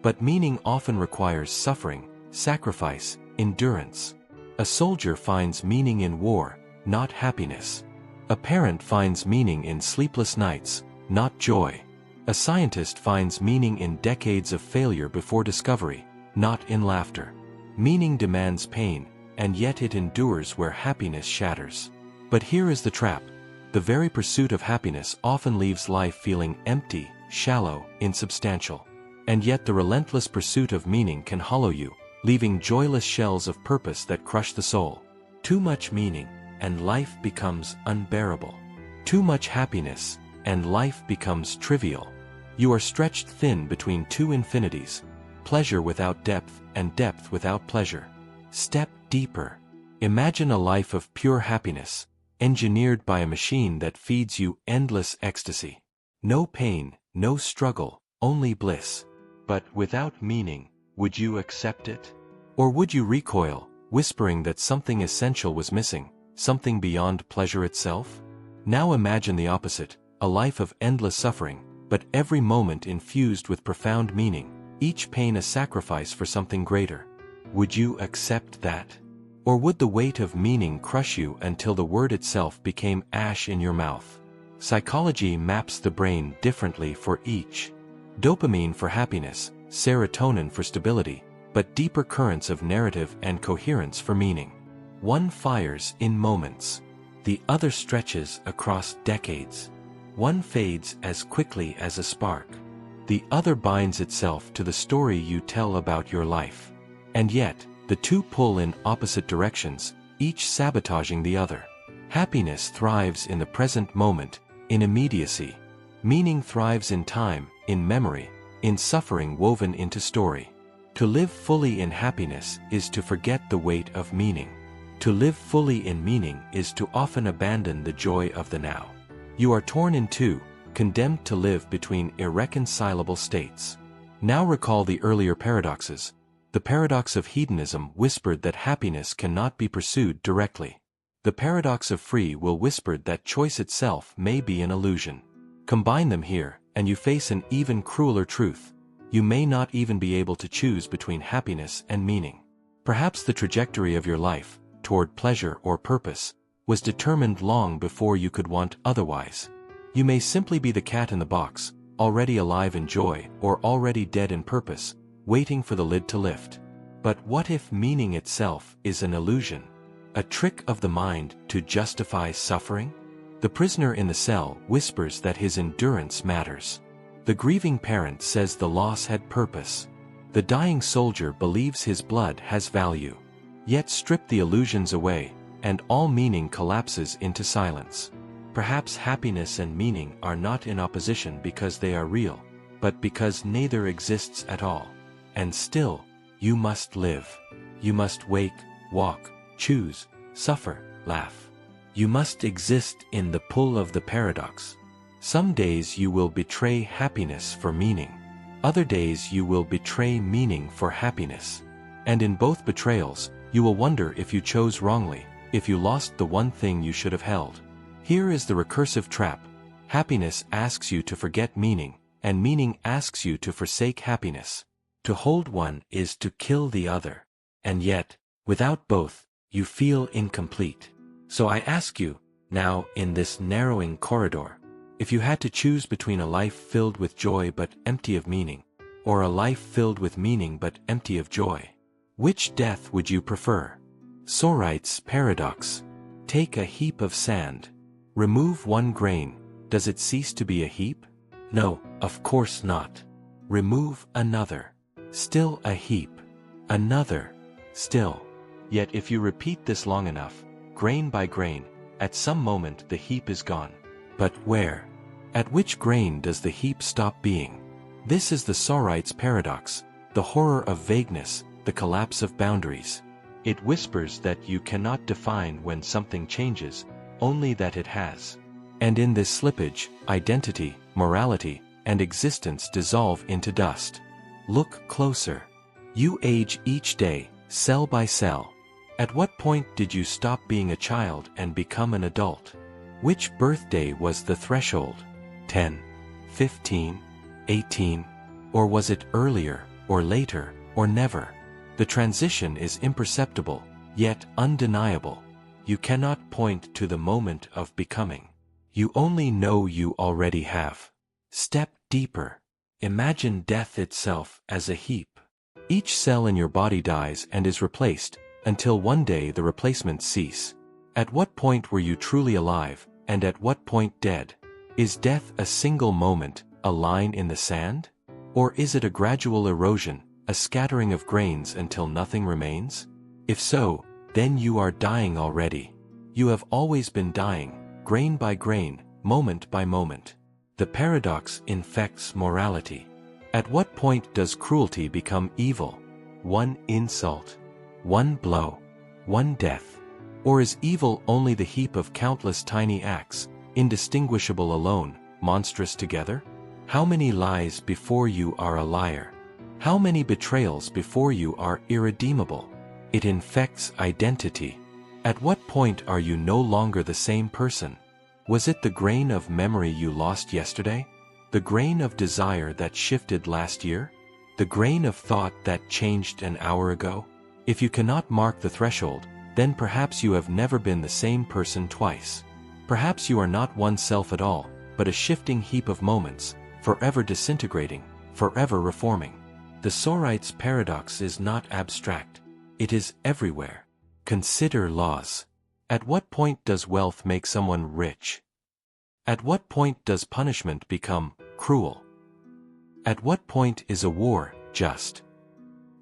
But meaning often requires suffering, sacrifice, endurance. A soldier finds meaning in war, not happiness. A parent finds meaning in sleepless nights, not joy. A scientist finds meaning in decades of failure before discovery, not in laughter. Meaning demands pain, and yet it endures where happiness shatters. But here is the trap. The very pursuit of happiness often leaves life feeling empty, shallow, insubstantial. And yet the relentless pursuit of meaning can hollow you, leaving joyless shells of purpose that crush the soul. Too much meaning, and life becomes unbearable. Too much happiness, and life becomes trivial. You are stretched thin between two infinities, pleasure without depth and depth without pleasure. Step deeper. Imagine a life of pure happiness, engineered by a machine that feeds you endless ecstasy. No pain, no struggle, only bliss. But without meaning, would you accept it? Or would you recoil, whispering that something essential was missing, something beyond pleasure itself? Now imagine the opposite, a life of endless suffering, but every moment infused with profound meaning, each pain a sacrifice for something greater. Would you accept that? Or would the weight of meaning crush you until the word itself became ash in your mouth? Psychology maps the brain differently for each. Dopamine for happiness, serotonin for stability, but deeper currents of narrative and coherence for meaning. One fires in moments. The other stretches across decades. One fades as quickly as a spark. The other binds itself to the story you tell about your life. And yet, the two pull in opposite directions, each sabotaging the other. Happiness thrives in the present moment, in immediacy. Meaning thrives in time, in memory, in suffering woven into story. To live fully in happiness is to forget the weight of meaning. To live fully in meaning is to often abandon the joy of the now. You are torn in two, condemned to live between irreconcilable states. Now recall the earlier paradoxes. The paradox of hedonism whispered that happiness cannot be pursued directly. The paradox of free will whispered that choice itself may be an illusion. Combine them here, and you face an even crueler truth. You may not even be able to choose between happiness and meaning. Perhaps the trajectory of your life, toward pleasure or purpose, was determined long before you could want otherwise. You may simply be the cat in the box, already alive in joy or already dead in purpose, waiting for the lid to lift. But what if meaning itself is an illusion? A trick of the mind to justify suffering? The prisoner in the cell whispers that his endurance matters. The grieving parent says the loss had purpose. The dying soldier believes his blood has value. Yet strip the illusions away, and all meaning collapses into silence. Perhaps happiness and meaning are not in opposition because they are real, but because neither exists at all. And still, you must live. You must wake, walk, choose, suffer, laugh. You must exist in the pull of the paradox. Some days you will betray happiness for meaning. Other days you will betray meaning for happiness. And in both betrayals, you will wonder if you chose wrongly, if you lost the one thing you should have held. Here is the recursive trap. Happiness asks you to forget meaning, and meaning asks you to forsake happiness. To hold one is to kill the other. And yet, without both, you feel incomplete. So I ask you, now in this narrowing corridor, if you had to choose between a life filled with joy but empty of meaning, or a life filled with meaning but empty of joy, which death would you prefer? Sorite's paradox. Take a heap of sand. Remove one grain. Does it cease to be a heap? No, of course not. Remove another. Still a heap. Another. Still. Yet if you repeat this long enough, grain by grain, at some moment the heap is gone. But where? At which grain does the heap stop being? This is the Sorite's paradox, the horror of vagueness, the collapse of boundaries. It whispers that you cannot define when something changes, only that it has. And in this slippage, identity, morality, and existence dissolve into dust. Look closer. You age each day, cell by cell. At what point did you stop being a child and become an adult? Which birthday was the threshold? 10, 15, 18, or was it earlier, or later, or never? The transition is imperceptible, yet undeniable. You cannot point to the moment of becoming. You only know you already have. Step deeper. Imagine death itself as a heap. Each cell in your body dies and is replaced, until one day the replacements cease. At what point were you truly alive, and at what point dead? Is death a single moment, a line in the sand? Or is it a gradual erosion, a scattering of grains until nothing remains? If so, then you are dying already. You have always been dying, grain by grain, moment by moment. The paradox infects morality. At what point does cruelty become evil? One insult, one blow, one death. Or is evil only the heap of countless tiny acts, indistinguishable alone, monstrous together? How many lies before you are a liar? How many betrayals before you are irredeemable? It infects identity. At what point are you no longer the same person? Was it the grain of memory you lost yesterday? The grain of desire that shifted last year? The grain of thought that changed an hour ago? If you cannot mark the threshold, then perhaps you have never been the same person twice. Perhaps you are not oneself at all, but a shifting heap of moments, forever disintegrating, forever reforming. The Sorite's paradox is not abstract. It is everywhere. Consider laws. At what point does wealth make someone rich? At what point does punishment become cruel? At what point is a war just?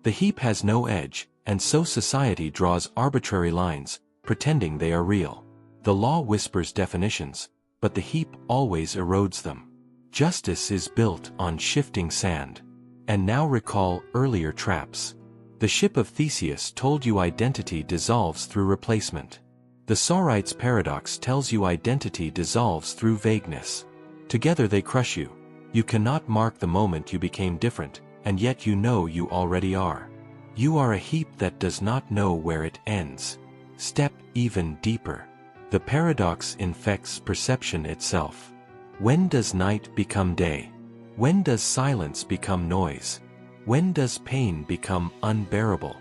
The heap has no edge, and so society draws arbitrary lines, pretending they are real. The law whispers definitions, but the heap always erodes them. Justice is built on shifting sand. And now recall earlier traps. The ship of Theseus told you identity dissolves through replacement. The Sorite's paradox tells you identity dissolves through vagueness. Together they crush you. You cannot mark the moment you became different, and yet you know you already are. You are a heap that does not know where it ends. Step even deeper. The paradox infects perception itself. When does night become day? When does silence become noise? When does pain become unbearable?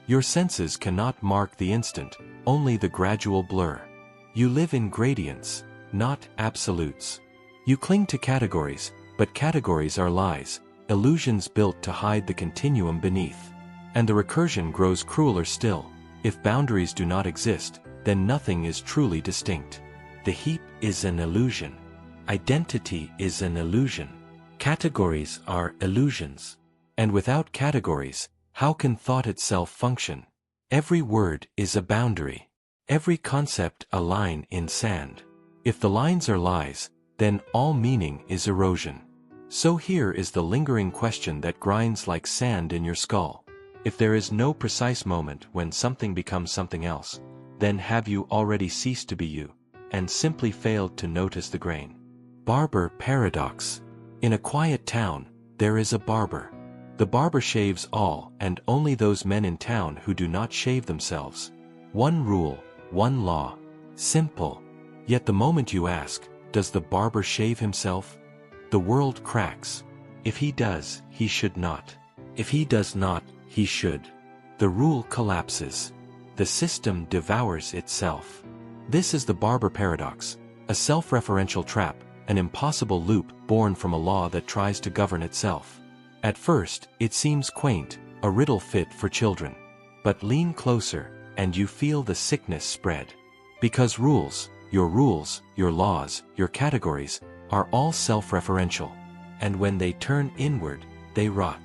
Your senses cannot mark the instant, only the gradual blur. You live in gradients, not absolutes. You cling to categories, but categories are lies, illusions built to hide the continuum beneath. And the recursion grows crueler still. If boundaries do not exist, then nothing is truly distinct. The heap is an illusion. Identity is an illusion. Categories are illusions. And without categories, how can thought itself function? Every word is a boundary. Every concept a line in sand. If the lines are lies, then all meaning is erosion. So here is the lingering question that grinds like sand in your skull. If there is no precise moment when something becomes something else, then have you already ceased to be you, and simply failed to notice the grain? Barber paradox. In a quiet town, there is a barber. The barber shaves all and only those men in town who do not shave themselves. One rule, one law. Simple. Yet the moment you ask, does the barber shave himself? The world cracks. If he does, he should not. If he does not, he should. The rule collapses. The system devours itself. This is the barber paradox, a self-referential trap, an impossible loop born from a law that tries to govern itself. At first, it seems quaint, a riddle fit for children. But lean closer, and you feel the sickness spread. Because rules, your laws, your categories, are all self-referential. And when they turn inward, they rot.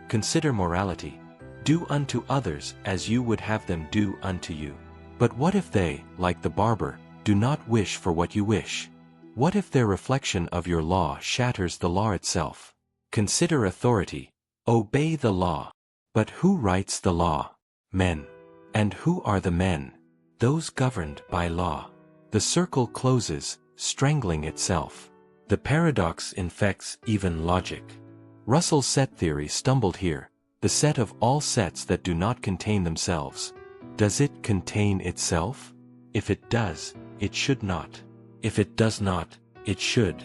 Consider morality. Do unto others as you would have them do unto you. But what if they, like the barber, do not wish for what you wish? What if their reflection of your law shatters the law itself? Consider authority. Obey the law. But who writes the law? Men. And who are the men? Those governed by law. The circle closes, strangling itself. The paradox infects even logic. Russell's set theory stumbled here, the set of all sets that do not contain themselves. Does it contain itself? If it does, it should not. If it does not, it should.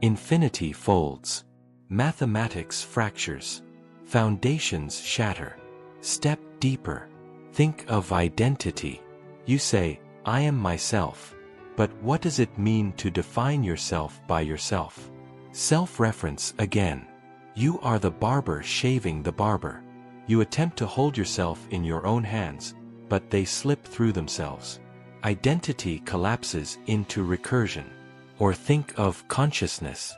Infinity folds. Mathematics fractures. Foundations shatter. Step deeper. Think of identity. You say, I am myself. But what does it mean to define yourself by yourself? Self-reference again. You are the barber shaving the barber. You attempt to hold yourself in your own hands, but they slip through themselves. Identity collapses into recursion. Or think of consciousness.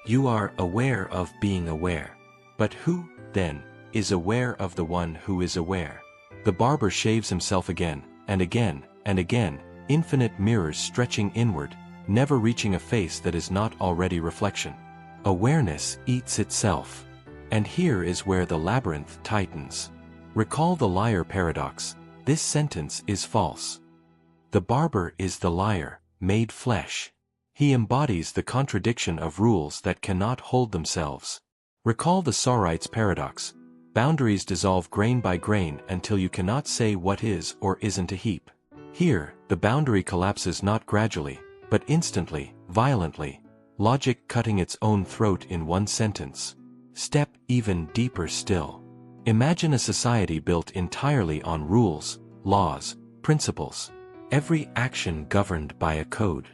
You are aware of being aware. But who, then, is aware of the one who is aware? The barber shaves himself again, and again, and again, infinite mirrors stretching inward, never reaching a face that is not already reflection. Awareness eats itself. And here is where the labyrinth tightens. Recall the liar paradox. This sentence is false. The barber is the liar, made flesh. He embodies the contradiction of rules that cannot hold themselves. Recall the Sawright's paradox. Boundaries dissolve grain by grain until you cannot say what is or isn't a heap. Here, the boundary collapses not gradually, but instantly, violently. Logic cutting its own throat in one sentence. Step even deeper still. Imagine a society built entirely on rules, laws, principles. Every action governed by a code.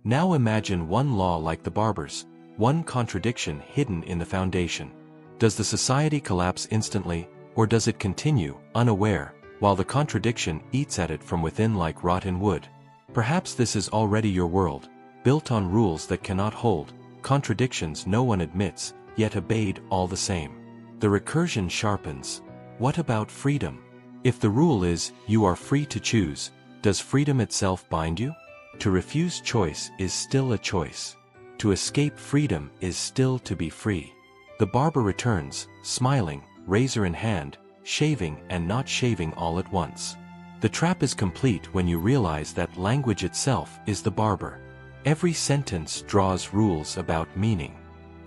Now imagine one law like the barber's, one contradiction hidden in the foundation. Does the society collapse instantly, or does it continue, unaware, while the contradiction eats at it from within like rotten wood? Perhaps this is already your world, built on rules that cannot hold, contradictions no one admits, yet obeyed all the same. The recursion sharpens. What about freedom? If the rule is, you are free to choose, does freedom itself bind you? To refuse choice is still a choice. To escape freedom is still to be free. The barber returns, smiling, razor in hand, shaving and not shaving all at once. The trap is complete when you realize that language itself is the barber. Every sentence draws rules about meaning.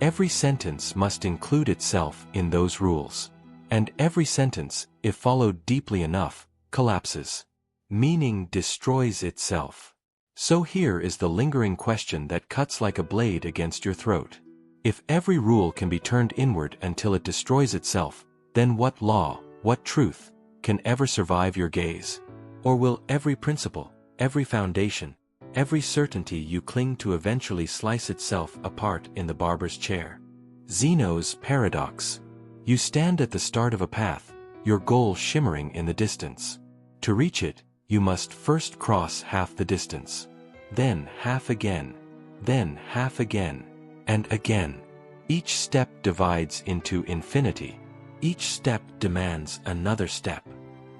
Every sentence must include itself in those rules. And every sentence, if followed deeply enough, collapses. Meaning destroys itself. So here is the lingering question that cuts like a blade against your throat. If every rule can be turned inward until it destroys itself, then what law, what truth, can ever survive your gaze? Or will every principle, every foundation, every certainty you cling to eventually slice itself apart in the barber's chair? Zeno's paradox. You stand at the start of a path, your goal shimmering in the distance. To reach it, you must first cross half the distance. Then half again. Then half again. And again. Each step divides into infinity. Each step demands another step.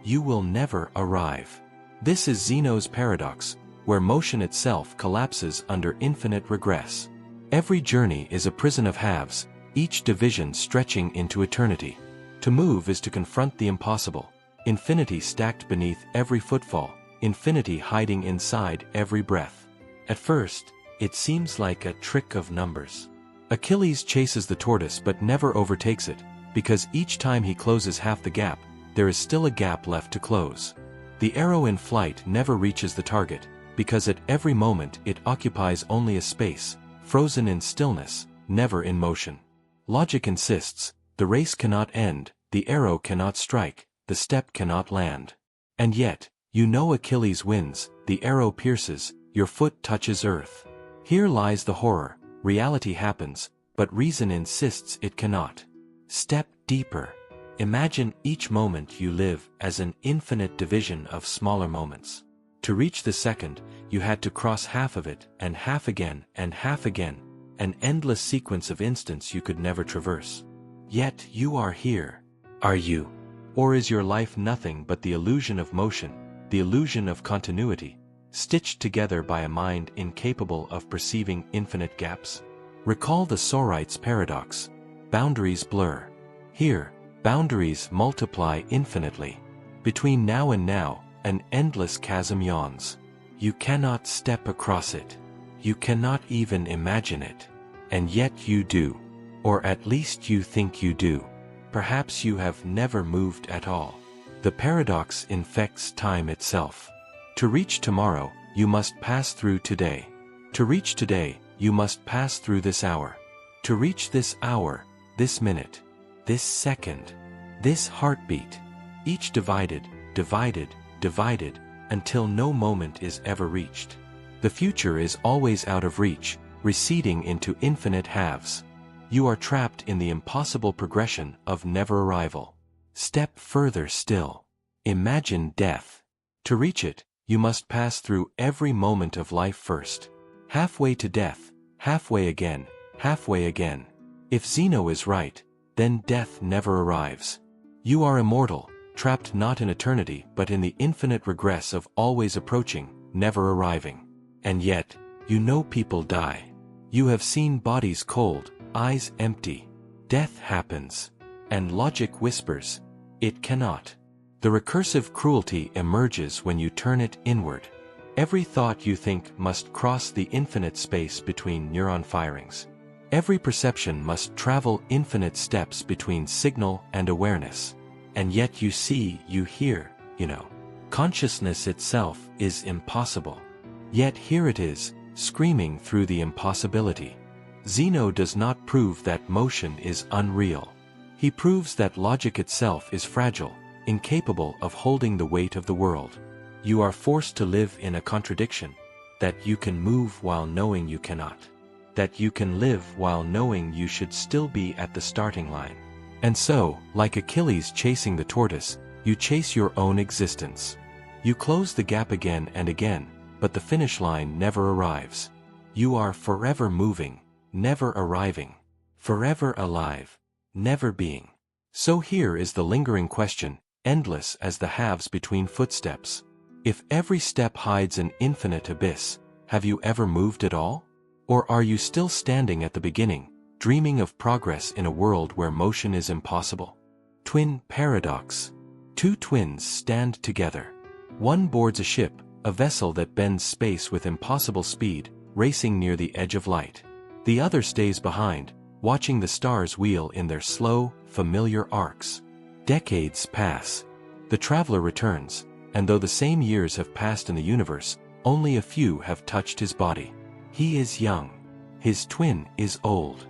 You will never arrive. This is Zeno's paradox, where motion itself collapses under infinite regress. Every journey is a prison of halves, each division stretching into eternity. To move is to confront the impossible. Infinity stacked beneath every footfall, infinity hiding inside every breath. At first, it seems like a trick of numbers. Achilles chases the tortoise but never overtakes it, because each time he closes half the gap, there is still a gap left to close. The arrow in flight never reaches the target, because at every moment it occupies only a space, frozen in stillness, never in motion. Logic insists, the race cannot end, the arrow cannot strike, the step cannot land. And yet, you know Achilles wins, the arrow pierces, your foot touches earth. Here lies the horror. Reality happens, but reason insists it cannot. Step deeper. Imagine each moment you live as an infinite division of smaller moments. To reach the second, you had to cross half of it, and half again, an endless sequence of instants you could never traverse. Yet you are here. Are you? Or is your life nothing but the illusion of motion, the illusion of continuity, stitched together by a mind incapable of perceiving infinite gaps? Recall the Sorite's paradox. Boundaries blur. Here, boundaries multiply infinitely. Between now and now, an endless chasm yawns. You cannot step across it. You cannot even imagine it. And yet you do. Or at least you think you do. Perhaps you have never moved at all. The paradox infects time itself. To reach tomorrow, you must pass through today. To reach today, you must pass through this hour. To reach this hour, this minute, this second, this heartbeat, each divided, until no moment is ever reached. The future is always out of reach, receding into infinite halves. You are trapped in the impossible progression of never arrival. Step further still. Imagine death. To reach it, you must pass through every moment of life first. Halfway to death, halfway again. If Zeno is right, then death never arrives. You are immortal, trapped not in eternity but in the infinite regress of always approaching, never arriving. And yet, you know people die. You have seen bodies cold, eyes empty. Death happens. And logic whispers, it cannot. The recursive cruelty emerges when you turn it inward. Every thought you think must cross the infinite space between neuron firings. Every perception must travel infinite steps between signal and awareness. And yet you see, you hear, Consciousness itself is impossible. Yet here it is, screaming through the impossibility. Zeno does not prove that motion is unreal. He proves that logic itself is fragile, incapable of holding the weight of the world. You are forced to live in a contradiction, that you can move while knowing you cannot. That you can live while knowing you should still be at the starting line. And so, like Achilles chasing the tortoise, you chase your own existence. You close the gap again and again, but the finish line never arrives. You are forever moving, never arriving. Forever alive, never being. So here is the lingering question, endless as the halves between footsteps. If every step hides an infinite abyss, have you ever moved at all? Or are you still standing at the beginning, dreaming of progress in a world where motion is impossible? Twin paradox. Two twins stand together. One boards a ship, a vessel that bends space with impossible speed, racing near the edge of light. The other stays behind, watching the stars wheel in their slow, familiar arcs. Decades pass. The traveler returns, and though the same years have passed in the universe, only a few have touched his body. He is young. His twin is old.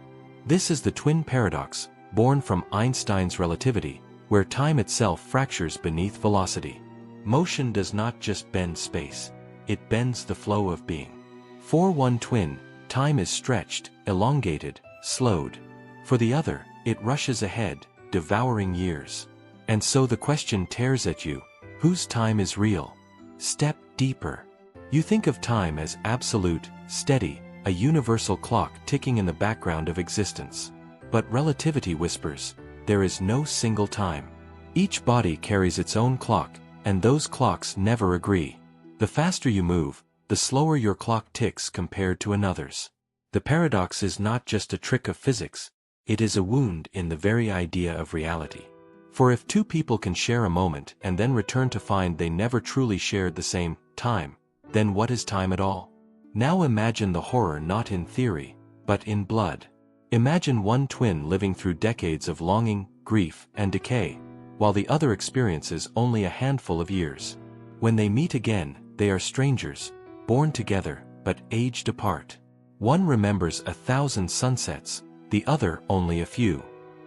This is the twin paradox, born from Einstein's relativity, where time itself fractures beneath velocity. Motion does not just bend space, it bends the flow of being. For one twin, time is stretched, elongated, slowed. For the other, it rushes ahead, devouring years. And so the question tears at you: whose time is real? Step deeper. You think of time as absolute, steady, a universal clock ticking in the background of existence. But relativity whispers, there is no single time. Each body carries its own clock, and those clocks never agree. The faster you move, the slower your clock ticks compared to another's. The paradox is not just a trick of physics, it is a wound in the very idea of reality. For if two people can share a moment and then return to find they never truly shared the same time, then what is time at all? Now imagine the horror not in theory, but in blood. Imagine one twin living through decades of longing, grief, and decay, while the other experiences only a handful of years. When they meet again, they are strangers, born together, but aged apart. One remembers 1,000 sunsets, the other only a few.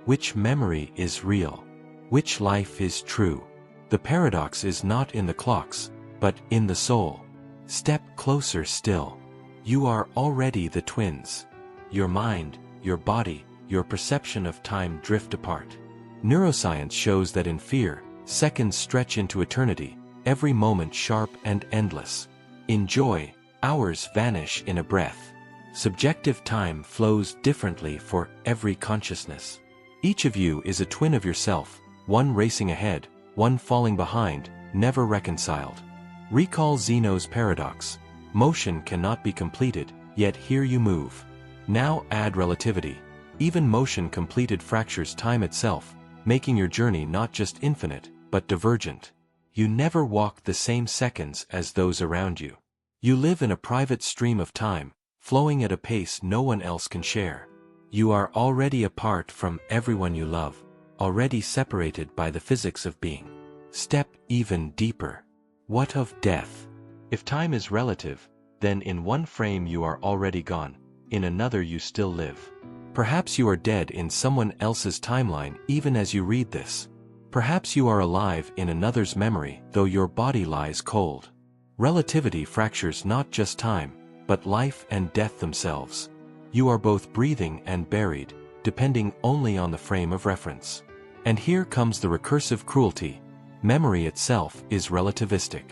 Which memory is real? Which life is true? The paradox is not in the clocks, but in the soul. Step closer still. You are already the twins. Your mind, your body, your perception of time drift apart. Neuroscience shows that in fear, seconds stretch into eternity, every moment sharp and endless. In joy, hours vanish in a breath. Subjective time flows differently for every consciousness. Each of you is a twin of yourself, one racing ahead, one falling behind, never reconciled. Recall Zeno's paradox. Motion cannot be completed, yet here you move. Now add relativity. Even motion completed fractures time itself, making your journey not just infinite, but divergent. You never walk the same seconds as those around you. You live in a private stream of time, flowing at a pace no one else can share. You are already apart from everyone you love, already separated by the physics of being. Step even deeper. What of death? If time is relative, then in one frame you are already gone, in another you still live. Perhaps you are dead in someone else's timeline even as you read this. Perhaps you are alive in another's memory, though your body lies cold. Relativity fractures not just time, but life and death themselves. You are both breathing and buried, depending only on the frame of reference. And here comes the recursive cruelty. Memory itself is relativistic.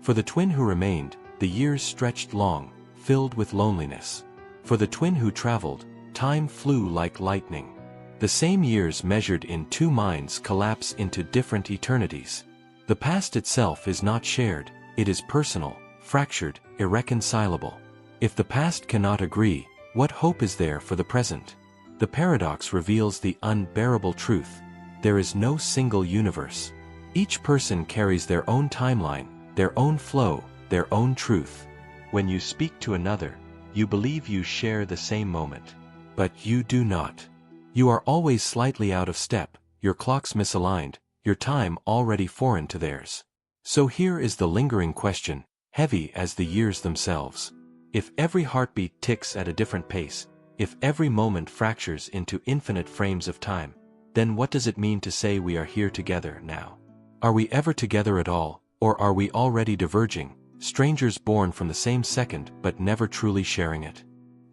For the twin who remained, the years stretched long, filled with loneliness. For the twin who traveled, time flew like lightning. The same years measured in two minds collapse into different eternities. The past itself is not shared, it is personal, fractured, irreconcilable. If the past cannot agree, what hope is there for the present? The paradox reveals the unbearable truth. There is no single universe. Each person carries their own timeline, their own flow, their own truth. When you speak to another, you believe you share the same moment. But you do not. You are always slightly out of step, your clocks misaligned, your time already foreign to theirs. So here is the lingering question, heavy as the years themselves. If every heartbeat ticks at a different pace, if every moment fractures into infinite frames of time, then what does it mean to say we are here together now? Are we ever together at all, or are we already diverging, strangers born from the same second but never truly sharing it?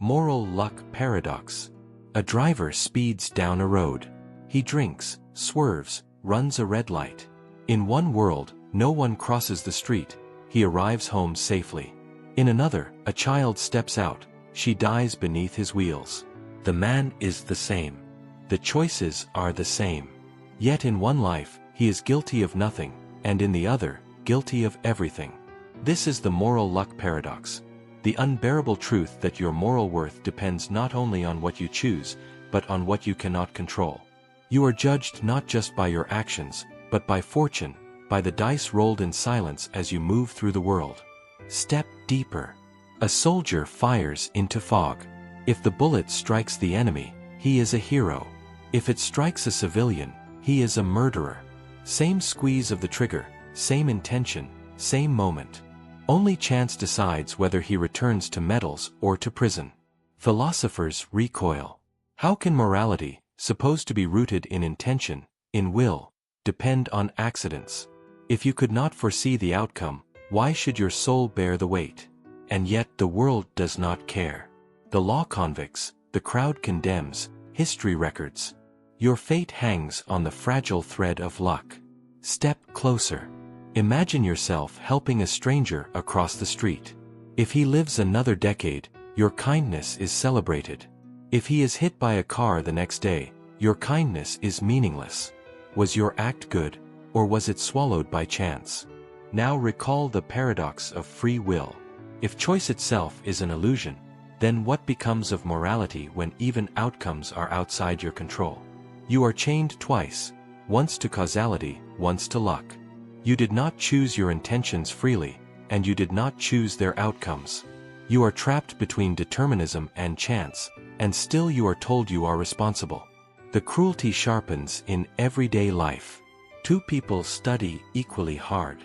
Moral luck paradox. A driver speeds down a road. He drinks, swerves, runs a red light. In one world, no one crosses the street, he arrives home safely. In another, a child steps out, she dies beneath his wheels. The man is the same. The choices are the same. Yet in one life, he is guilty of nothing, and in the other, guilty of everything. This is the moral luck paradox. The unbearable truth that your moral worth depends not only on what you choose, but on what you cannot control. You are judged not just by your actions, but by fortune, by the dice rolled in silence as you move through the world. Step deeper. A soldier fires into fog. If the bullet strikes the enemy, he is a hero. If it strikes a civilian, he is a murderer. Same squeeze of the trigger, same intention, same moment. Only chance decides whether he returns to metals or to prison. Philosophers recoil. How can morality, supposed to be rooted in intention, in will, depend on accidents? If you could not foresee the outcome, why should your soul bear the weight? And yet the world does not care. The law convicts, the crowd condemns, history records. Your fate hangs on the fragile thread of luck. Step closer. Imagine yourself helping a stranger across the street. If he lives another decade, your kindness is celebrated. If he is hit by a car the next day, your kindness is meaningless. Was your act good, or was it swallowed by chance? Now recall the paradox of free will. If choice itself is an illusion, then what becomes of morality when even outcomes are outside your control? You are chained twice, once to causality, once to luck. You did not choose your intentions freely, and you did not choose their outcomes. You are trapped between determinism and chance, and still you are told you are responsible. The cruelty sharpens in everyday life. Two people study equally hard.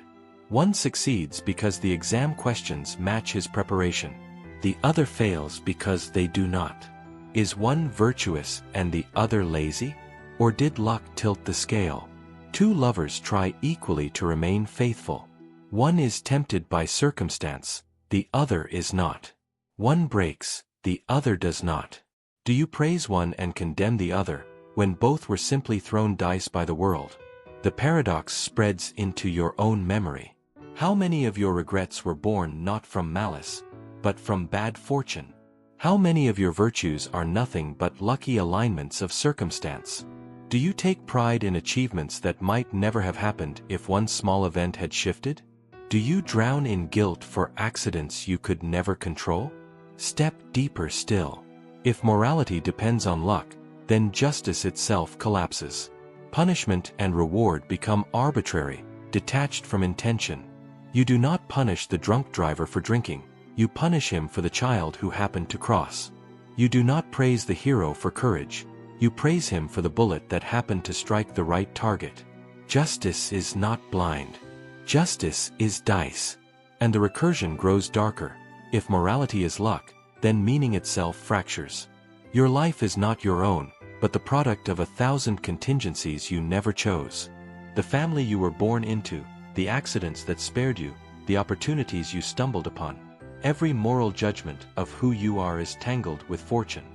One succeeds because the exam questions match his preparation. The other fails because they do not. Is one virtuous and the other lazy? Or did luck tilt the scale? Two lovers try equally to remain faithful. One is tempted by circumstance, the other is not. One breaks, the other does not. Do you praise one and condemn the other, when both were simply thrown dice by the world? The paradox spreads into your own memory. How many of your regrets were born not from malice, but from bad fortune? How many of your virtues are nothing but lucky alignments of circumstance? Do you take pride in achievements that might never have happened if one small event had shifted? Do you drown in guilt for accidents you could never control? Step deeper still. If morality depends on luck, then justice itself collapses. Punishment and reward become arbitrary, detached from intention. You do not punish the drunk driver for drinking, you punish him for the child who happened to cross. You do not praise the hero for courage, you praise him for the bullet that happened to strike the right target. Justice is not blind. Justice is dice. And the recursion grows darker. If morality is luck, then meaning itself fractures. Your life is not your own, but the product of 1,000 contingencies you never chose. The family you were born into, the accidents that spared you, the opportunities you stumbled upon. Every moral judgment of who you are is tangled with fortune.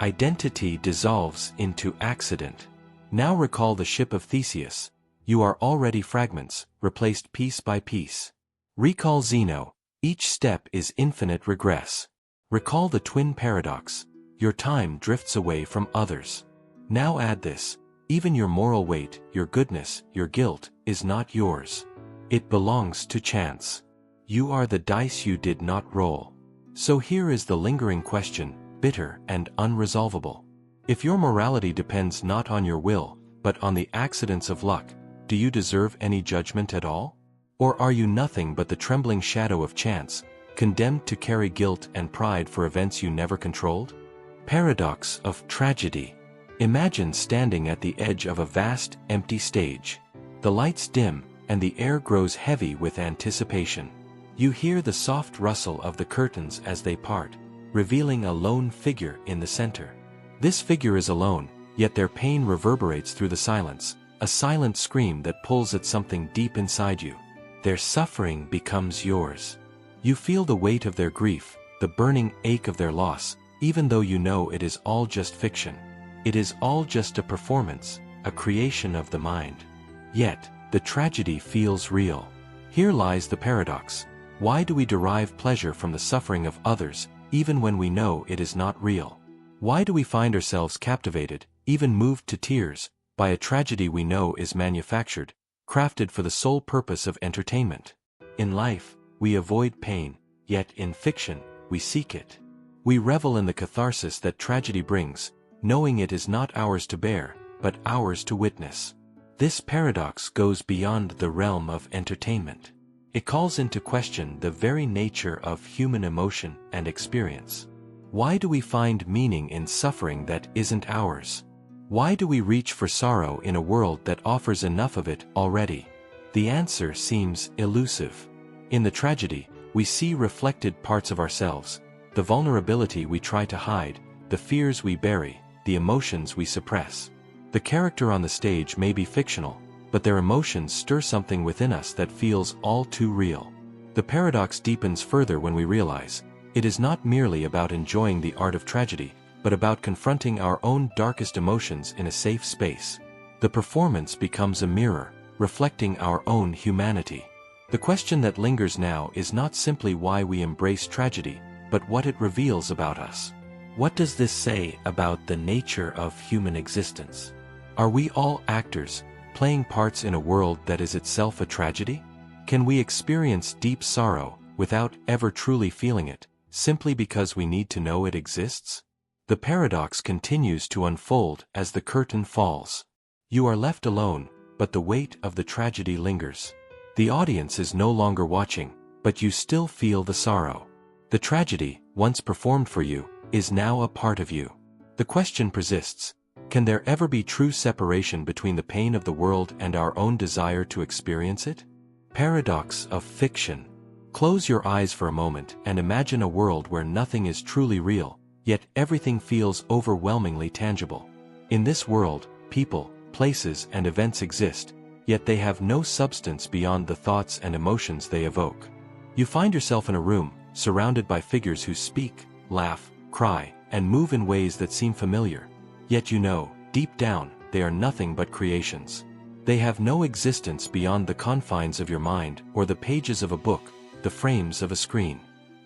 Identity dissolves into accident. Now recall the ship of Theseus. You are already fragments, replaced piece by piece. Recall Zeno. Each step is infinite regress. Recall the twin paradox. Your time drifts away from others. Now add this. Even your moral weight, your goodness, your guilt, is not yours. It belongs to chance. You are the dice you did not roll. So here is the lingering question, bitter and unresolvable. If your morality depends not on your will, but on the accidents of luck, do you deserve any judgment at all? Or are you nothing but the trembling shadow of chance, condemned to carry guilt and pride for events you never controlled? Paradox of tragedy. Imagine standing at the edge of a vast, empty stage. The lights dim, and the air grows heavy with anticipation. You hear the soft rustle of the curtains as they part, revealing a lone figure in the center. This figure is alone, yet their pain reverberates through the silence, a silent scream that pulls at something deep inside you. Their suffering becomes yours. You feel the weight of their grief, the burning ache of their loss, even though you know it is all just fiction. It is all just a performance, a creation of the mind. Yet, the tragedy feels real. Here lies the paradox. Why do we derive pleasure from the suffering of others, even when we know it is not real? Why do we find ourselves captivated, even moved to tears, by a tragedy we know is manufactured, crafted for the sole purpose of entertainment? In life, we avoid pain, yet in fiction, we seek it. We revel in the catharsis that tragedy brings, knowing it is not ours to bear, but ours to witness. This paradox goes beyond the realm of entertainment. It calls into question the very nature of human emotion and experience. Why do we find meaning in suffering that isn't ours? Why do we reach for sorrow in a world that offers enough of it already? The answer seems elusive. In the tragedy, we see reflected parts of ourselves, the vulnerability we try to hide, the fears we bury, the emotions we suppress. The character on the stage may be fictional, but their emotions stir something within us that feels all too real. The paradox deepens further when we realize, it is not merely about enjoying the art of tragedy, but about confronting our own darkest emotions in a safe space. The performance becomes a mirror, reflecting our own humanity. The question that lingers now is not simply why we embrace tragedy, but what it reveals about us. What does this say about the nature of human existence? Are we all actors, playing parts in a world that is itself a tragedy? Can we experience deep sorrow without ever truly feeling it, simply because we need to know it exists? The paradox continues to unfold as the curtain falls. You are left alone, but the weight of the tragedy lingers. The audience is no longer watching, but you still feel the sorrow. The tragedy, once performed for you, is now a part of you. The question persists, can there ever be true separation between the pain of the world and our own desire to experience it? Paradox of fiction. Close your eyes for a moment and imagine a world where nothing is truly real, yet everything feels overwhelmingly tangible. In this world, people, places, and events exist, yet they have no substance beyond the thoughts and emotions they evoke. You find yourself in a room, surrounded by figures who speak, laugh, cry, and move in ways that seem familiar. Yet you know, deep down, they are nothing but creations. They have no existence beyond the confines of your mind or the pages of a book, the frames of a screen.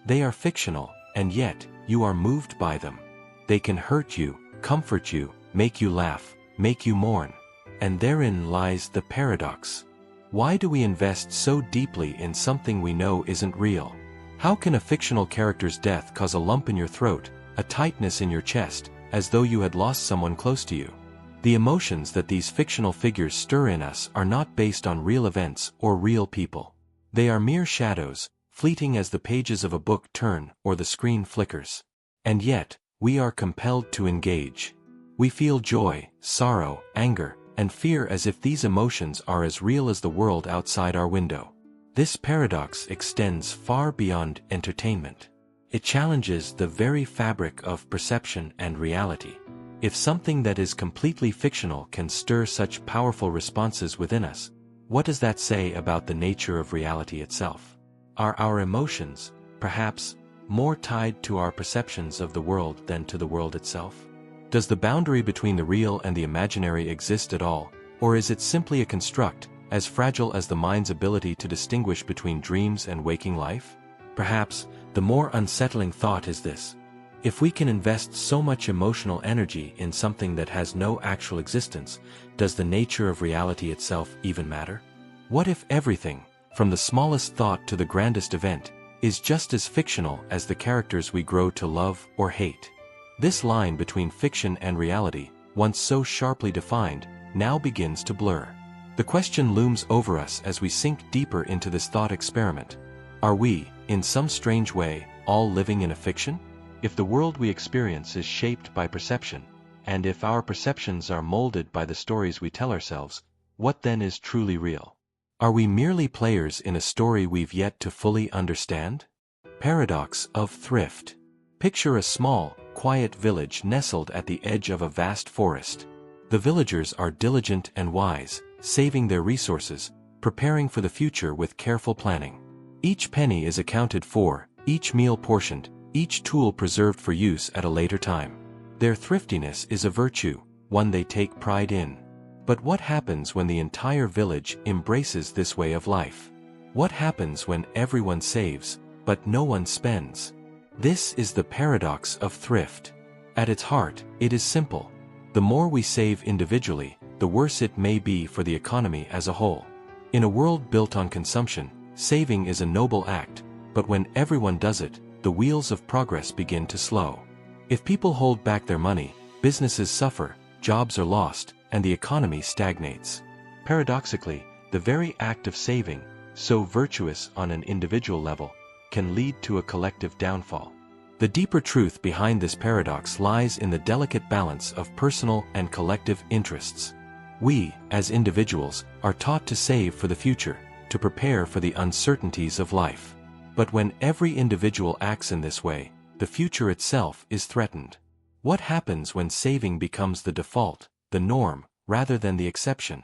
They are fictional, and yet, you are moved by them. They can hurt you, comfort you, make you laugh, make you mourn. And therein lies the paradox. Why do we invest so deeply in something we know isn't real? How can a fictional character's death cause a lump in your throat, a tightness in your chest, as though you had lost someone close to you? The emotions that these fictional figures stir in us are not based on real events or real people. They are mere shadows, fleeting as the pages of a book turn or the screen flickers. And yet, we are compelled to engage. We feel joy, sorrow, anger, and fear as if these emotions are as real as the world outside our window. This paradox extends far beyond entertainment. It challenges the very fabric of perception and reality. If something that is completely fictional can stir such powerful responses within us, what does that say about the nature of reality itself? Are our emotions, perhaps, more tied to our perceptions of the world than to the world itself? Does the boundary between the real and the imaginary exist at all, or is it simply a construct, as fragile as the mind's ability to distinguish between dreams and waking life? Perhaps, the more unsettling thought is this. If we can invest so much emotional energy in something that has no actual existence, does the nature of reality itself even matter? What if everything, from the smallest thought to the grandest event, is just as fictional as the characters we grow to love or hate? This line between fiction and reality, once so sharply defined, now begins to blur. The question looms over us as we sink deeper into this thought experiment. Are we, in some strange way, all living in a fiction? If the world we experience is shaped by perception, and if our perceptions are molded by the stories we tell ourselves, what then is truly real? Are we merely players in a story we've yet to fully understand? Paradox of thrift. Picture a small, quiet village nestled at the edge of a vast forest. The villagers are diligent and wise, saving their resources, preparing for the future with careful planning. Each penny is accounted for, each meal portioned, each tool preserved for use at a later time. Their thriftiness is a virtue, one they take pride in. But what happens when the entire village embraces this way of life? What happens when everyone saves, but no one spends? This is the paradox of thrift. At its heart, it is simple. The more we save individually, the worse it may be for the economy as a whole. In a world built on consumption, saving is a noble act, but when everyone does it, the wheels of progress begin to slow. If people hold back their money, businesses suffer, jobs are lost, and the economy stagnates. Paradoxically, the very act of saving, so virtuous on an individual level, can lead to a collective downfall. The deeper truth behind this paradox lies in the delicate balance of personal and collective interests. We, as individuals, are taught to save for the future, to prepare for the uncertainties of life. But when every individual acts in this way, the future itself is threatened. What happens when saving becomes the default, the norm, rather than the exception?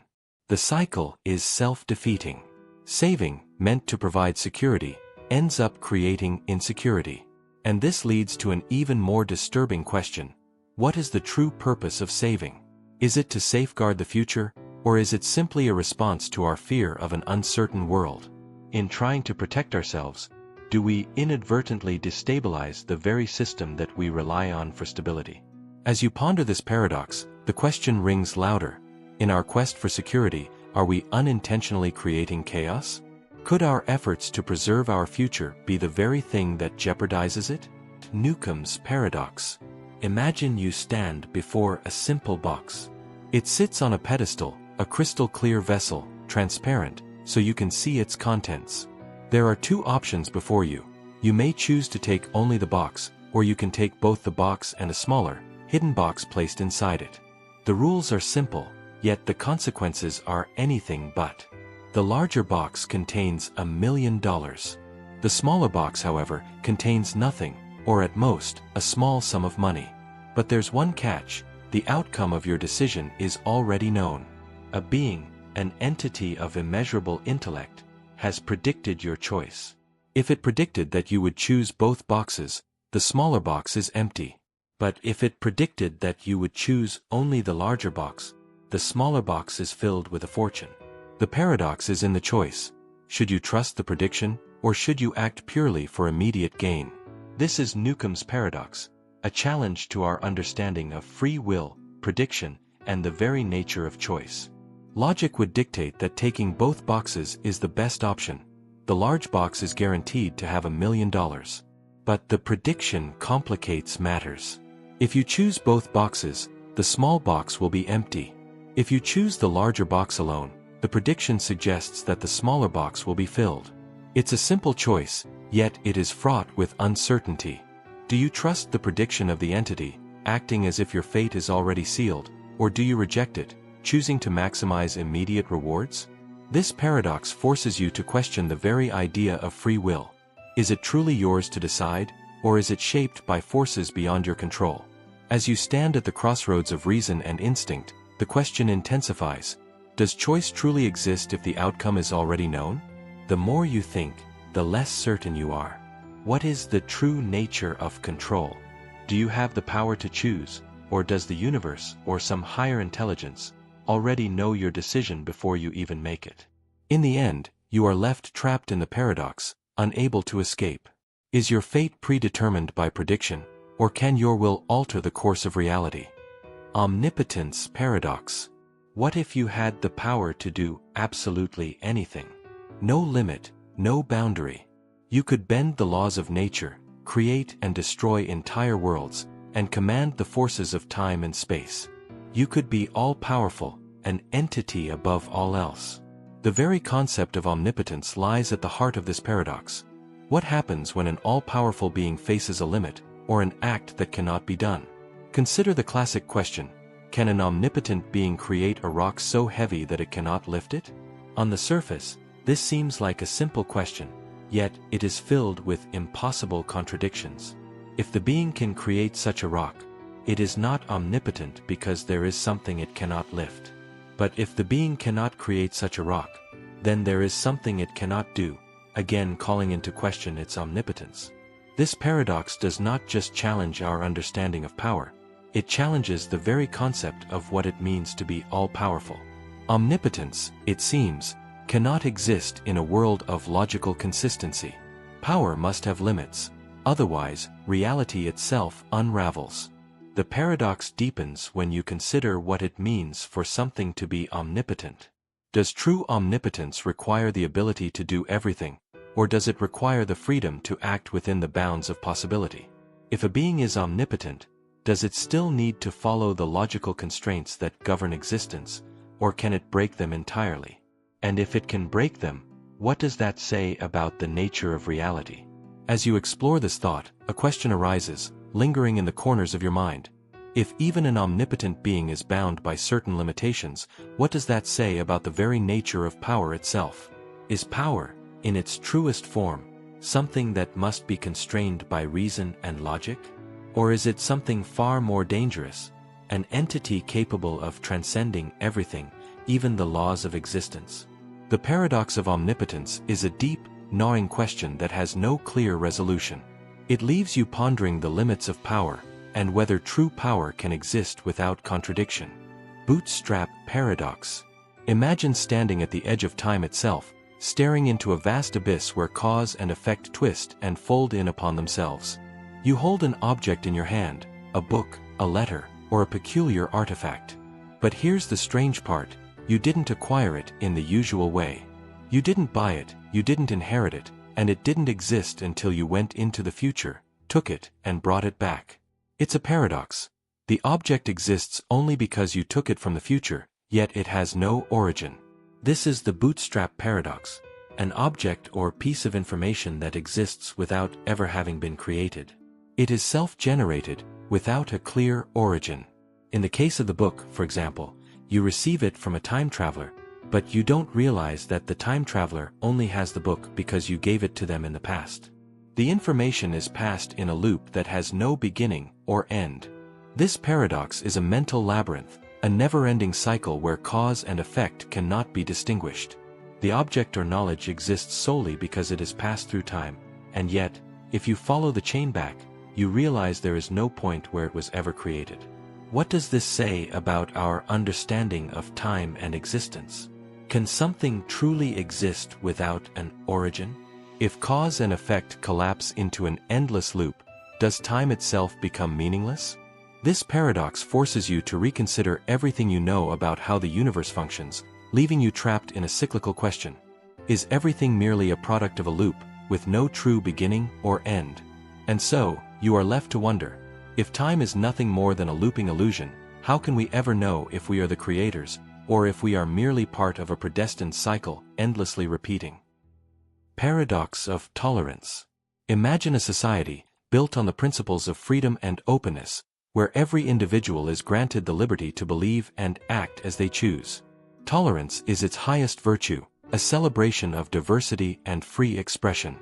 The cycle is self-defeating. Saving, meant to provide security, ends up creating insecurity. And this leads to an even more disturbing question. What is the true purpose of saving? Is it to safeguard the future, or is it simply a response to our fear of an uncertain world? In trying to protect ourselves, do we inadvertently destabilize the very system that we rely on for stability? As you ponder this paradox, the question rings louder. In our quest for security, are we unintentionally creating chaos? Could our efforts to preserve our future be the very thing that jeopardizes it? Newcomb's paradox. Imagine you stand before a simple box. It sits on a pedestal, a crystal-clear vessel, transparent, so you can see its contents. There are two options before you. You may choose to take only the box, or you can take both the box and a smaller, hidden box placed inside it. The rules are simple, yet the consequences are anything but. The larger box contains $1 million. The smaller box, however, contains nothing, or at most, a small sum of money. But there's one catch: the outcome of your decision is already known. A being, an entity of immeasurable intellect, has predicted your choice. If it predicted that you would choose both boxes, the smaller box is empty. But if it predicted that you would choose only the larger box, the smaller box is filled with a fortune. The paradox is in the choice. Should you trust the prediction, or should you act purely for immediate gain? This is Newcomb's paradox, a challenge to our understanding of free will, prediction, and the very nature of choice. Logic would dictate that taking both boxes is the best option. The large box is guaranteed to have $1 million. But the prediction complicates matters. If you choose both boxes, the small box will be empty. If you choose the larger box alone, the prediction suggests that the smaller box will be filled. It's a simple choice, yet it is fraught with uncertainty. Do you trust the prediction of the entity, acting as if your fate is already sealed, or do you reject it, choosing to maximize immediate rewards? This paradox forces you to question the very idea of free will. Is it truly yours to decide, or is it shaped by forces beyond your control? As you stand at the crossroads of reason and instinct, the question intensifies. Does choice truly exist if the outcome is already known? The more you think, the less certain you are. What is the true nature of control? Do you have the power to choose, or does the universe, or some higher intelligence, already know your decision before you even make it? In the end, you are left trapped in the paradox, unable to escape. Is your fate predetermined by prediction, or can your will alter the course of reality? Omnipotence paradox. What if you had the power to do absolutely anything? No limit, no boundary. You could bend the laws of nature, create and destroy entire worlds, and command the forces of time and space. You could be all-powerful, an entity above all else. The very concept of omnipotence lies at the heart of this paradox. What happens when an all-powerful being faces a limit, or an act that cannot be done? Consider the classic question: can an omnipotent being create a rock so heavy that it cannot lift it? On the surface, this seems like a simple question, yet it is filled with impossible contradictions. If the being can create such a rock, it is not omnipotent because there is something it cannot lift. But if the being cannot create such a rock, then there is something it cannot do, again calling into question its omnipotence. This paradox does not just challenge our understanding of power, it challenges the very concept of what it means to be all-powerful. Omnipotence, it seems, cannot exist in a world of logical consistency. Power must have limits, otherwise, reality itself unravels. The paradox deepens when you consider what it means for something to be omnipotent. Does true omnipotence require the ability to do everything, or does it require the freedom to act within the bounds of possibility? If a being is omnipotent, does it still need to follow the logical constraints that govern existence, or can it break them entirely? And if it can break them, what does that say about the nature of reality? As you explore this thought, a question arises, lingering in the corners of your mind. If even an omnipotent being is bound by certain limitations, what does that say about the very nature of power itself? Is power, in its truest form, something that must be constrained by reason and logic? Or is it something far more dangerous, an entity capable of transcending everything, even the laws of existence? The paradox of omnipotence is a deep, gnawing question that has no clear resolution. It leaves you pondering the limits of power, and whether true power can exist without contradiction. Bootstrap paradox. Imagine standing at the edge of time itself, staring into a vast abyss where cause and effect twist and fold in upon themselves. You hold an object in your hand, a book, a letter, or a peculiar artifact. But here's the strange part, you didn't acquire it in the usual way. You didn't buy it, you didn't inherit it, and it didn't exist until you went into the future, took it, and brought it back. It's a paradox. The object exists only because you took it from the future, yet it has no origin. This is the bootstrap paradox, an object or piece of information that exists without ever having been created. It is self-generated, without a clear origin. In the case of the book, for example, you receive it from a time traveler, but you don't realize that the time traveler only has the book because you gave it to them in the past. The information is passed in a loop that has no beginning or end. This paradox is a mental labyrinth, a never-ending cycle where cause and effect cannot be distinguished. The object or knowledge exists solely because it is passed through time, and yet, if you follow the chain back, you realize there is no point where it was ever created. What does this say about our understanding of time and existence? Can something truly exist without an origin? If cause and effect collapse into an endless loop, does time itself become meaningless? This paradox forces you to reconsider everything you know about how the universe functions, leaving you trapped in a cyclical question. Is everything merely a product of a loop, with no true beginning or end? And so, you are left to wonder, if time is nothing more than a looping illusion, how can we ever know if we are the creators, or if we are merely part of a predestined cycle, endlessly repeating? Paradox of tolerance. Imagine a society, built on the principles of freedom and openness, where every individual is granted the liberty to believe and act as they choose. Tolerance is its highest virtue, a celebration of diversity and free expression.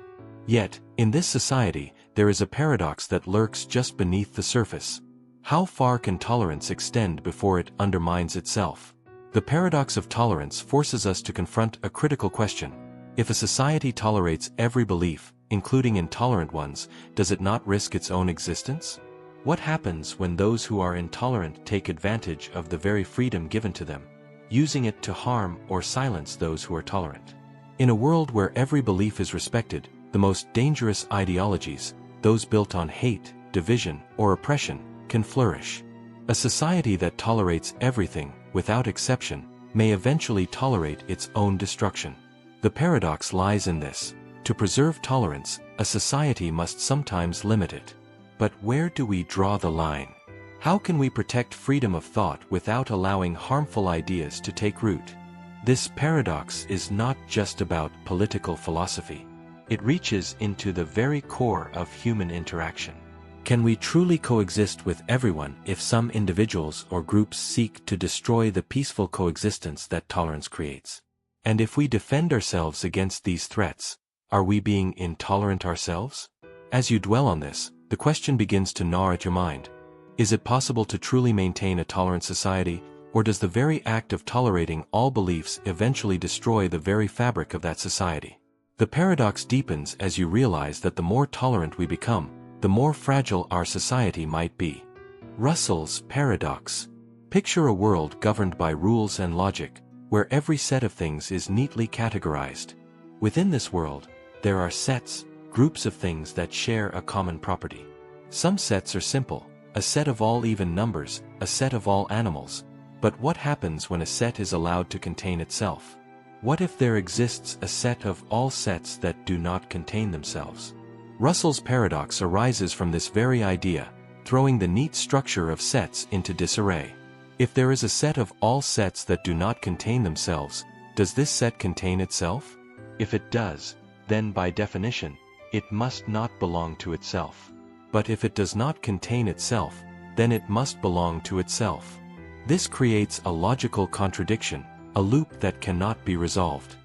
Yet, in this society, there is a paradox that lurks just beneath the surface. How far can tolerance extend before it undermines itself? The paradox of tolerance forces us to confront a critical question. If a society tolerates every belief, including intolerant ones, does it not risk its own existence? What happens when those who are intolerant take advantage of the very freedom given to them, using it to harm or silence those who are tolerant? In a world where every belief is respected, the most dangerous ideologies, those built on hate, division, or oppression, can flourish. A society that tolerates everything, without exception, may eventually tolerate its own destruction. The paradox lies in this. To preserve tolerance, a society must sometimes limit it. But where do we draw the line? How can we protect freedom of thought without allowing harmful ideas to take root? This paradox is not just about political philosophy. It reaches into the very core of human interaction. Can we truly coexist with everyone if some individuals or groups seek to destroy the peaceful coexistence that tolerance creates? And if we defend ourselves against these threats, are we being intolerant ourselves? As you dwell on this, the question begins to gnaw at your mind. Is it possible to truly maintain a tolerant society, or does the very act of tolerating all beliefs eventually destroy the very fabric of that society? The paradox deepens as you realize that the more tolerant we become, the more fragile our society might be. Russell's paradox. Picture a world governed by rules and logic, where every set of things is neatly categorized. Within this world, there are sets, groups of things that share a common property. Some sets are simple, a set of all even numbers, a set of all animals. But what happens when a set is allowed to contain itself? What if there exists a set of all sets that do not contain themselves? Russell's paradox arises from this very idea, throwing the neat structure of sets into disarray. If there is a set of all sets that do not contain themselves, does this set contain itself? If it does, then by definition, it must not belong to itself. But if it does not contain itself, then it must belong to itself. This creates a logical contradiction, a loop that cannot be resolved.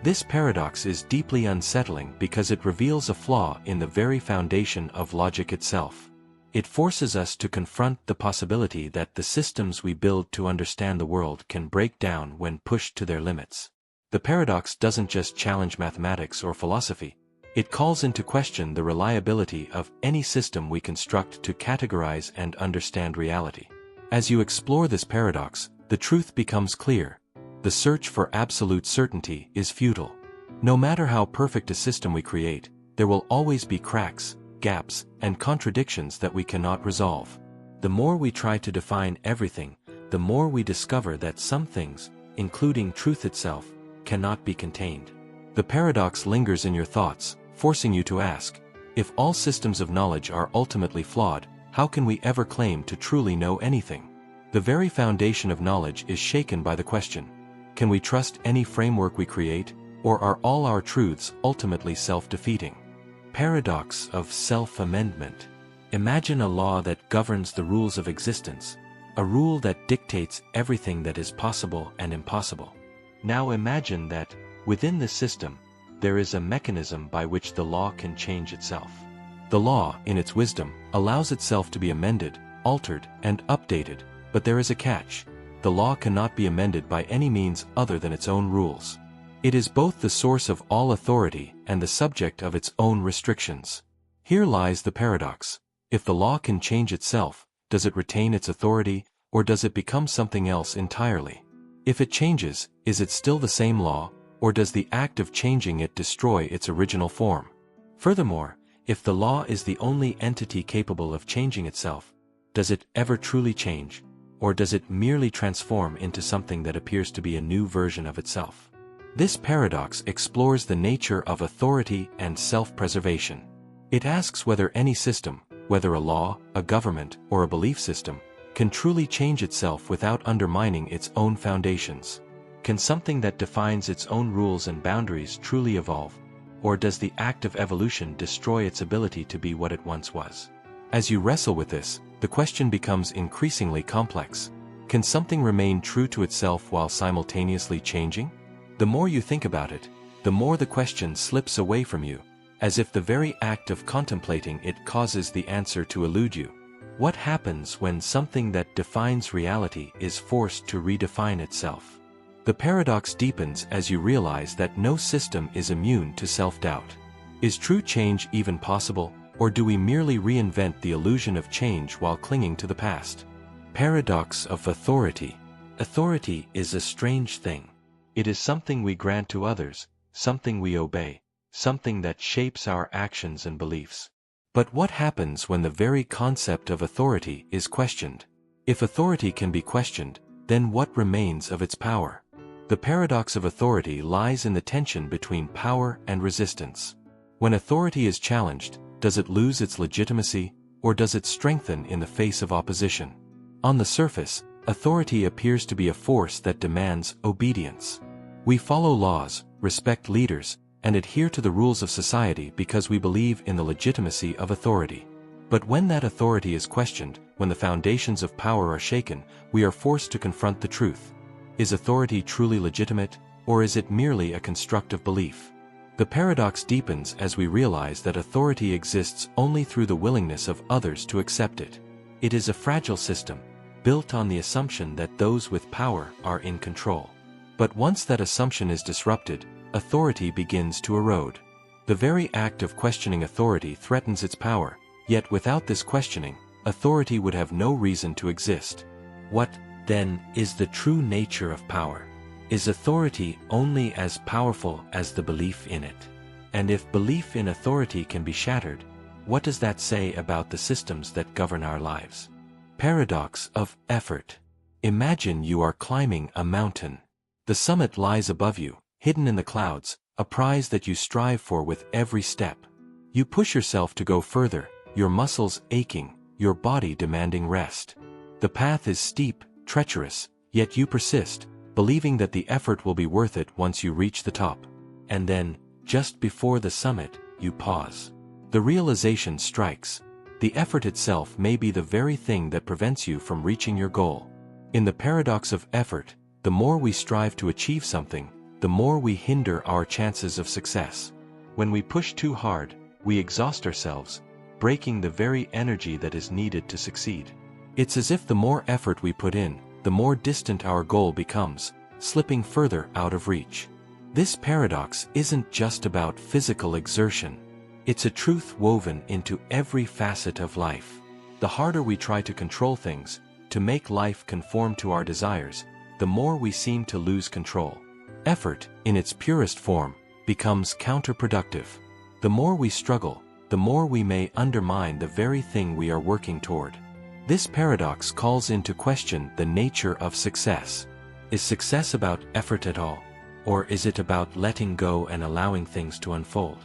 This paradox is deeply unsettling because it reveals a flaw in the very foundation of logic itself. It forces us to confront the possibility that the systems we build to understand the world can break down when pushed to their limits. The paradox doesn't just challenge mathematics or philosophy. It calls into question the reliability of any system we construct to categorize and understand reality. As you explore this paradox, the truth becomes clear. The search for absolute certainty is futile. No matter how perfect a system we create, there will always be cracks, gaps, and contradictions that we cannot resolve. The more we try to define everything, the more we discover that some things, including truth itself, cannot be contained. The paradox lingers in your thoughts, forcing you to ask, if all systems of knowledge are ultimately flawed, how can we ever claim to truly know anything? The very foundation of knowledge is shaken by the question, can we trust any framework we create, or are all our truths ultimately self-defeating? Paradox of self-amendment. Imagine a law that governs the rules of existence, a rule that dictates everything that is possible and impossible. Now imagine that, within this system, there is a mechanism by which the law can change itself. The law, in its wisdom, allows itself to be amended, altered, and updated, but there is a catch. The law cannot be amended by any means other than its own rules. It is both the source of all authority and the subject of its own restrictions. Here lies the paradox. If the law can change itself, does it retain its authority, or does it become something else entirely? If it changes, is it still the same law, or does the act of changing it destroy its original form? Furthermore, if the law is the only entity capable of changing itself, does it ever truly change, or does it merely transform into something that appears to be a new version of itself? This paradox explores the nature of authority and self-preservation. It asks whether any system, whether a law, a government, or a belief system, can truly change itself without undermining its own foundations. Can something that defines its own rules and boundaries truly evolve, or does the act of evolution destroy its ability to be what it once was? As you wrestle with this, the question becomes increasingly complex. Can something remain true to itself while simultaneously changing? The more you think about it, the more the question slips away from you, as if the very act of contemplating it causes the answer to elude you. What happens when something that defines reality is forced to redefine itself? The paradox deepens as you realize that no system is immune to self-doubt. Is true change even possible, or do we merely reinvent the illusion of change while clinging to the past? Paradox of authority. Authority is a strange thing. It is something we grant to others, something we obey, something that shapes our actions and beliefs. But what happens when the very concept of authority is questioned? If authority can be questioned, then what remains of its power? The paradox of authority lies in the tension between power and resistance. When authority is challenged, does it lose its legitimacy, or does it strengthen in the face of opposition? On the surface, authority appears to be a force that demands obedience. We follow laws, respect leaders, and adhere to the rules of society because we believe in the legitimacy of authority. But when that authority is questioned, when the foundations of power are shaken, we are forced to confront the truth. Is authority truly legitimate, or is it merely a constructive belief? The paradox deepens as we realize that authority exists only through the willingness of others to accept it. It is a fragile system, built on the assumption that those with power are in control. But once that assumption is disrupted, authority begins to erode. The very act of questioning authority threatens its power, yet without this questioning, authority would have no reason to exist. What, then, is the true nature of power? Is authority only as powerful as the belief in it? And if belief in authority can be shattered, what does that say about the systems that govern our lives? Paradox of effort. Imagine you are climbing a mountain. The summit lies above you, hidden in the clouds, a prize that you strive for with every step. You push yourself to go further, your muscles aching, your body demanding rest. The path is steep, treacherous, yet you persist, believing that the effort will be worth it once you reach the top. And then, just before the summit, you pause. The realization strikes. The effort itself may be the very thing that prevents you from reaching your goal. In the paradox of effort, the more we strive to achieve something, the more we hinder our chances of success. When we push too hard, we exhaust ourselves, breaking the very energy that is needed to succeed. It's as if the more effort we put in, the more distant our goal becomes, slipping further out of reach. This paradox isn't just about physical exertion. It's a truth woven into every facet of life. The harder we try to control things, to make life conform to our desires, the more we seem to lose control. Effort, in its purest form, becomes counterproductive. The more we struggle, the more we may undermine the very thing we are working toward. This paradox calls into question the nature of success. Is success about effort at all? Or is it about letting go and allowing things to unfold?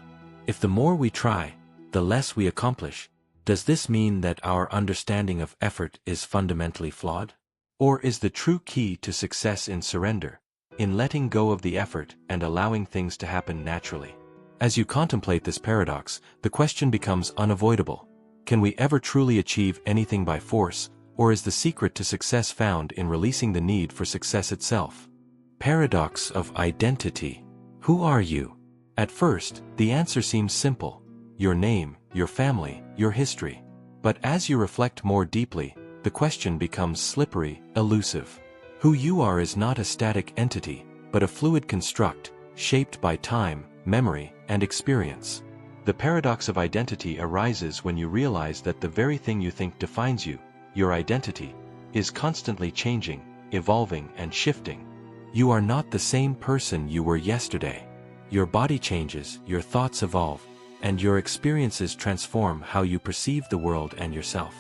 If the more we try, the less we accomplish, does this mean that our understanding of effort is fundamentally flawed? Or is the true key to success in surrender, in letting go of the effort and allowing things to happen naturally? As you contemplate this paradox, the question becomes unavoidable. Can we ever truly achieve anything by force, or is the secret to success found in releasing the need for success itself? Paradox of identity. Who are you? At first, the answer seems simple. Your name, your family, your history. But as you reflect more deeply, the question becomes slippery, elusive. Who you are is not a static entity, but a fluid construct, shaped by time, memory, and experience. The paradox of identity arises when you realize that the very thing you think defines you, your identity, is constantly changing, evolving, and shifting. You are not the same person you were yesterday. Your body changes, your thoughts evolve, and your experiences transform how you perceive the world and yourself.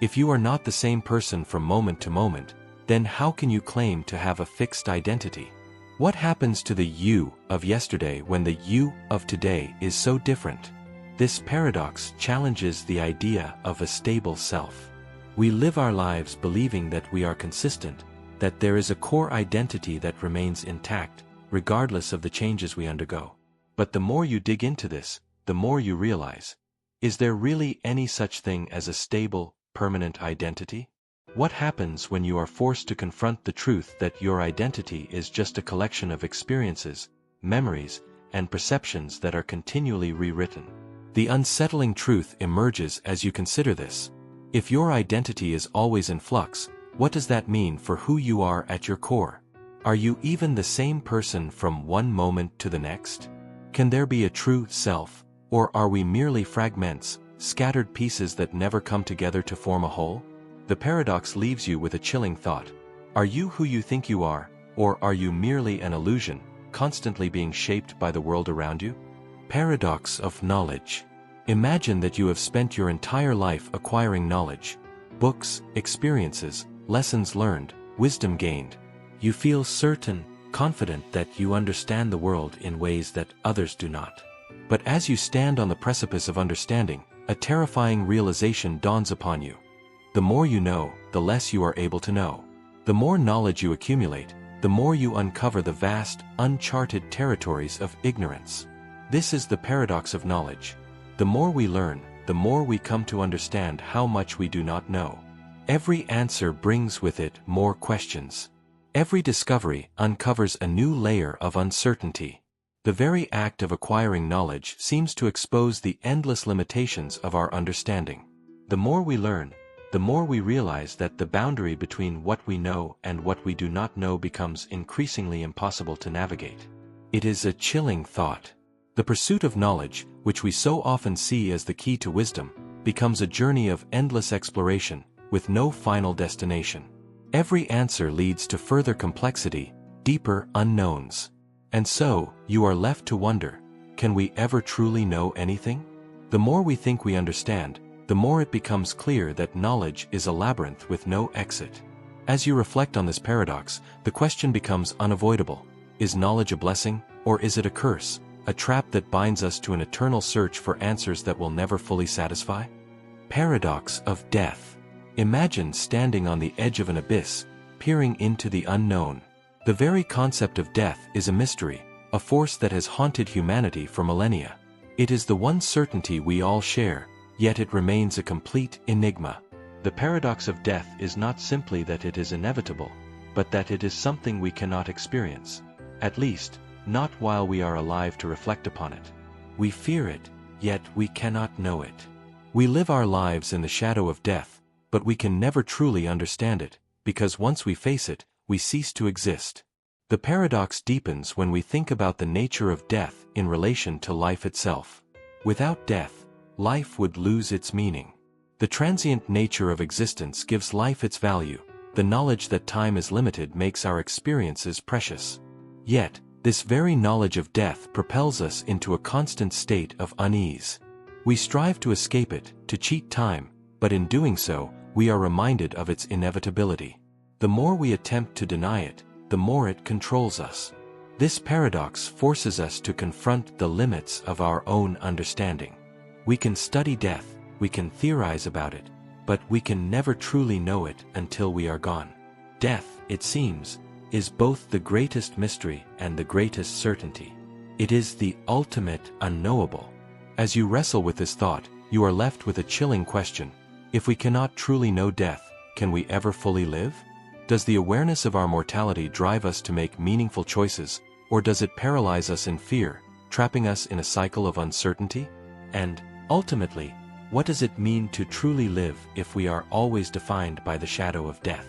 If you are not the same person from moment to moment, then how can you claim to have a fixed identity? What happens to the you of yesterday when the you of today is so different? This paradox challenges the idea of a stable self. We live our lives believing that we are consistent, that there is a core identity that remains intact, regardless of the changes we undergo. But the more you dig into this, the more you realize, is there really any such thing as a stable, permanent identity? What happens when you are forced to confront the truth that your identity is just a collection of experiences, memories, and perceptions that are continually rewritten? The unsettling truth emerges as you consider this. If your identity is always in flux, what does that mean for who you are at your core? Are you even the same person from one moment to the next? Can there be a true self, or are we merely fragments, scattered pieces that never come together to form a whole? The paradox leaves you with a chilling thought. Are you who you think you are, or are you merely an illusion, constantly being shaped by the world around you? Paradox of knowledge. Imagine that you have spent your entire life acquiring knowledge. Books, experiences, lessons learned, wisdom gained. You feel certain, confident that you understand the world in ways that others do not. But as you stand on the precipice of understanding, a terrifying realization dawns upon you. The more you know, the less you are able to know. The more knowledge you accumulate, the more you uncover the vast, uncharted territories of ignorance. This is the paradox of knowledge. The more we learn, the more we come to understand how much we do not know. Every answer brings with it more questions. Every discovery uncovers a new layer of uncertainty. The very act of acquiring knowledge seems to expose the endless limitations of our understanding. The more we learn, the more we realize that the boundary between what we know and what we do not know becomes increasingly impossible to navigate. It is a chilling thought. The pursuit of knowledge, which we so often see as the key to wisdom, becomes a journey of endless exploration, with no final destination. Every answer leads to further complexity, deeper unknowns. And so, you are left to wonder, can we ever truly know anything? The more we think we understand, the more it becomes clear that knowledge is a labyrinth with no exit. As you reflect on this paradox, the question becomes unavoidable. Is knowledge a blessing, or is it a curse, a trap that binds us to an eternal search for answers that will never fully satisfy? Paradox of death. Imagine standing on the edge of an abyss, peering into the unknown. The very concept of death is a mystery, a force that has haunted humanity for millennia. It is the one certainty we all share, yet it remains a complete enigma. The paradox of death is not simply that it is inevitable, but that it is something we cannot experience. At least, not while we are alive to reflect upon it. We fear it, yet we cannot know it. We live our lives in the shadow of death, but we can never truly understand it, because once we face it, we cease to exist. The paradox deepens when we think about the nature of death in relation to life itself. Without death, life would lose its meaning. The transient nature of existence gives life its value. The knowledge that time is limited makes our experiences precious. Yet, this very knowledge of death propels us into a constant state of unease. We strive to escape it, to cheat time, but in doing so, we are reminded of its inevitability. The more we attempt to deny it, the more it controls us. This paradox forces us to confront the limits of our own understanding. We can study death, we can theorize about it, but we can never truly know it until we are gone. Death, it seems, is both the greatest mystery and the greatest certainty. It is the ultimate unknowable. As you wrestle with this thought, you are left with a chilling question. If we cannot truly know death, can we ever fully live? Does the awareness of our mortality drive us to make meaningful choices, or does it paralyze us in fear, trapping us in a cycle of uncertainty? And, ultimately, what does it mean to truly live if we are always defined by the shadow of death?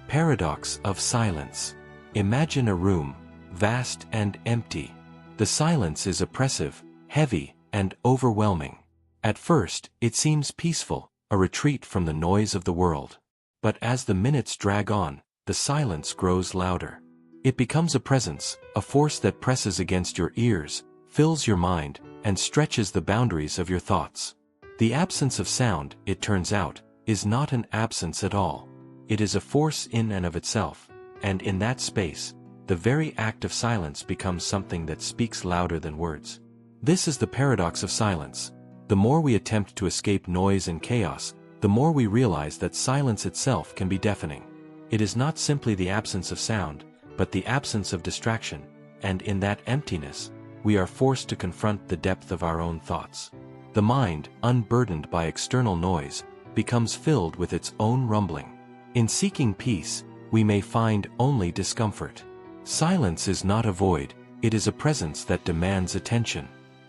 Paradox of silence. Imagine a room, vast and empty. The silence is oppressive, heavy, and overwhelming. At first, it seems peaceful, a retreat from the noise of the world. But as the minutes drag on, the silence grows louder. It becomes a presence, a force that presses against your ears, fills your mind, and stretches the boundaries of your thoughts. The absence of sound, it turns out, is not an absence at all. It is a force in and of itself, and in that space, the very act of silence becomes something that speaks louder than words. This is the paradox of silence. The more we attempt to escape noise and chaos, the more we realize that silence itself can be deafening. It is not simply the absence of sound, but the absence of distraction, and in that emptiness, we are forced to confront the depth of our own thoughts. The mind, unburdened by external noise, becomes filled with its own rumbling. In seeking peace, we may find only discomfort. Silence is not a void, it is a presence that demands attention.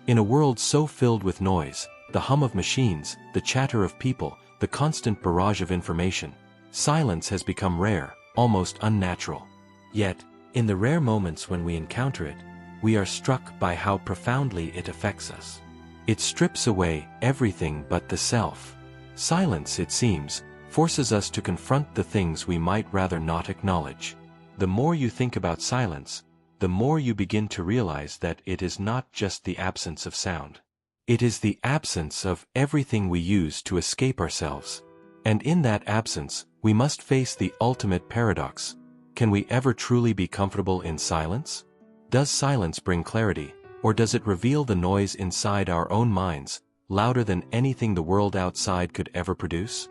In a world so filled with noise, the hum of machines, the chatter of people, the constant barrage of information, silence has become rare, almost unnatural. Yet, in the rare moments when we encounter it, we are struck by how profoundly it affects us. It strips away everything but the self. Silence, it seems, forces us to confront the things we might rather not acknowledge. The more you think about silence, the more you begin to realize that it is not just the absence of sound. It is the absence of everything we use to escape ourselves. And in that absence, we must face the ultimate paradox. Can we ever truly be comfortable in silence? Does silence bring clarity, or does it reveal the noise inside our own minds, louder than anything the world outside could ever produce?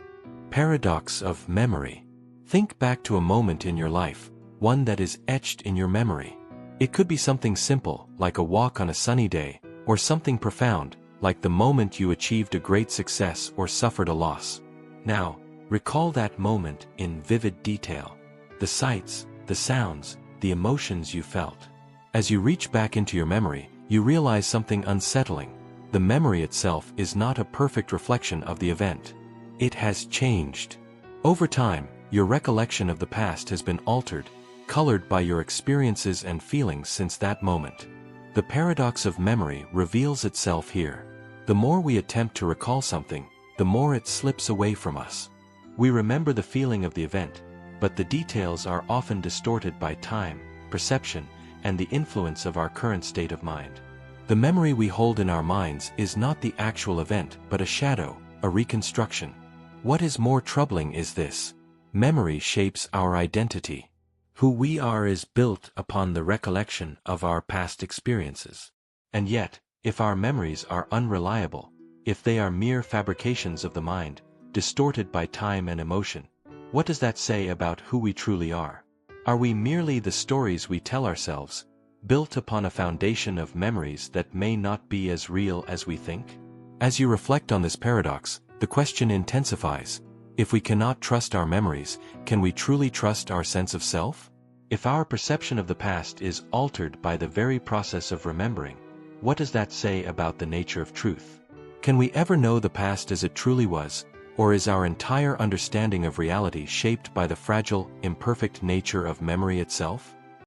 Paradox of memory. Think back to a moment in your life, one that is etched in your memory. It could be something simple, like a walk on a sunny day, or something profound, like the moment you achieved a great success or suffered a loss. Now, recall that moment in vivid detail. The sights, the sounds, the emotions you felt. As you reach back into your memory, you realize something unsettling. The memory itself is not a perfect reflection of the event. It has changed. Over time, your recollection of the past has been altered, colored by your experiences and feelings since that moment. The paradox of memory reveals itself here. The more we attempt to recall something, the more it slips away from us. We remember the feeling of the event, but the details are often distorted by time, perception, and the influence of our current state of mind. The memory we hold in our minds is not the actual event, but a shadow, a reconstruction. What is more troubling is this: memory shapes our identity. Who we are is built upon the recollection of our past experiences. And yet, if our memories are unreliable, if they are mere fabrications of the mind, distorted by time and emotion, what does that say about who we truly are? Are we merely the stories we tell ourselves, built upon a foundation of memories that may not be as real as we think? As you reflect on this paradox, the question intensifies. If we cannot trust our memories, can we truly trust our sense of self? If our perception of the past is altered by the very process of remembering, what does that say about the nature of truth? Can we ever know the past as it truly was, or is our entire understanding of reality shaped by the fragile, imperfect nature of memory itself?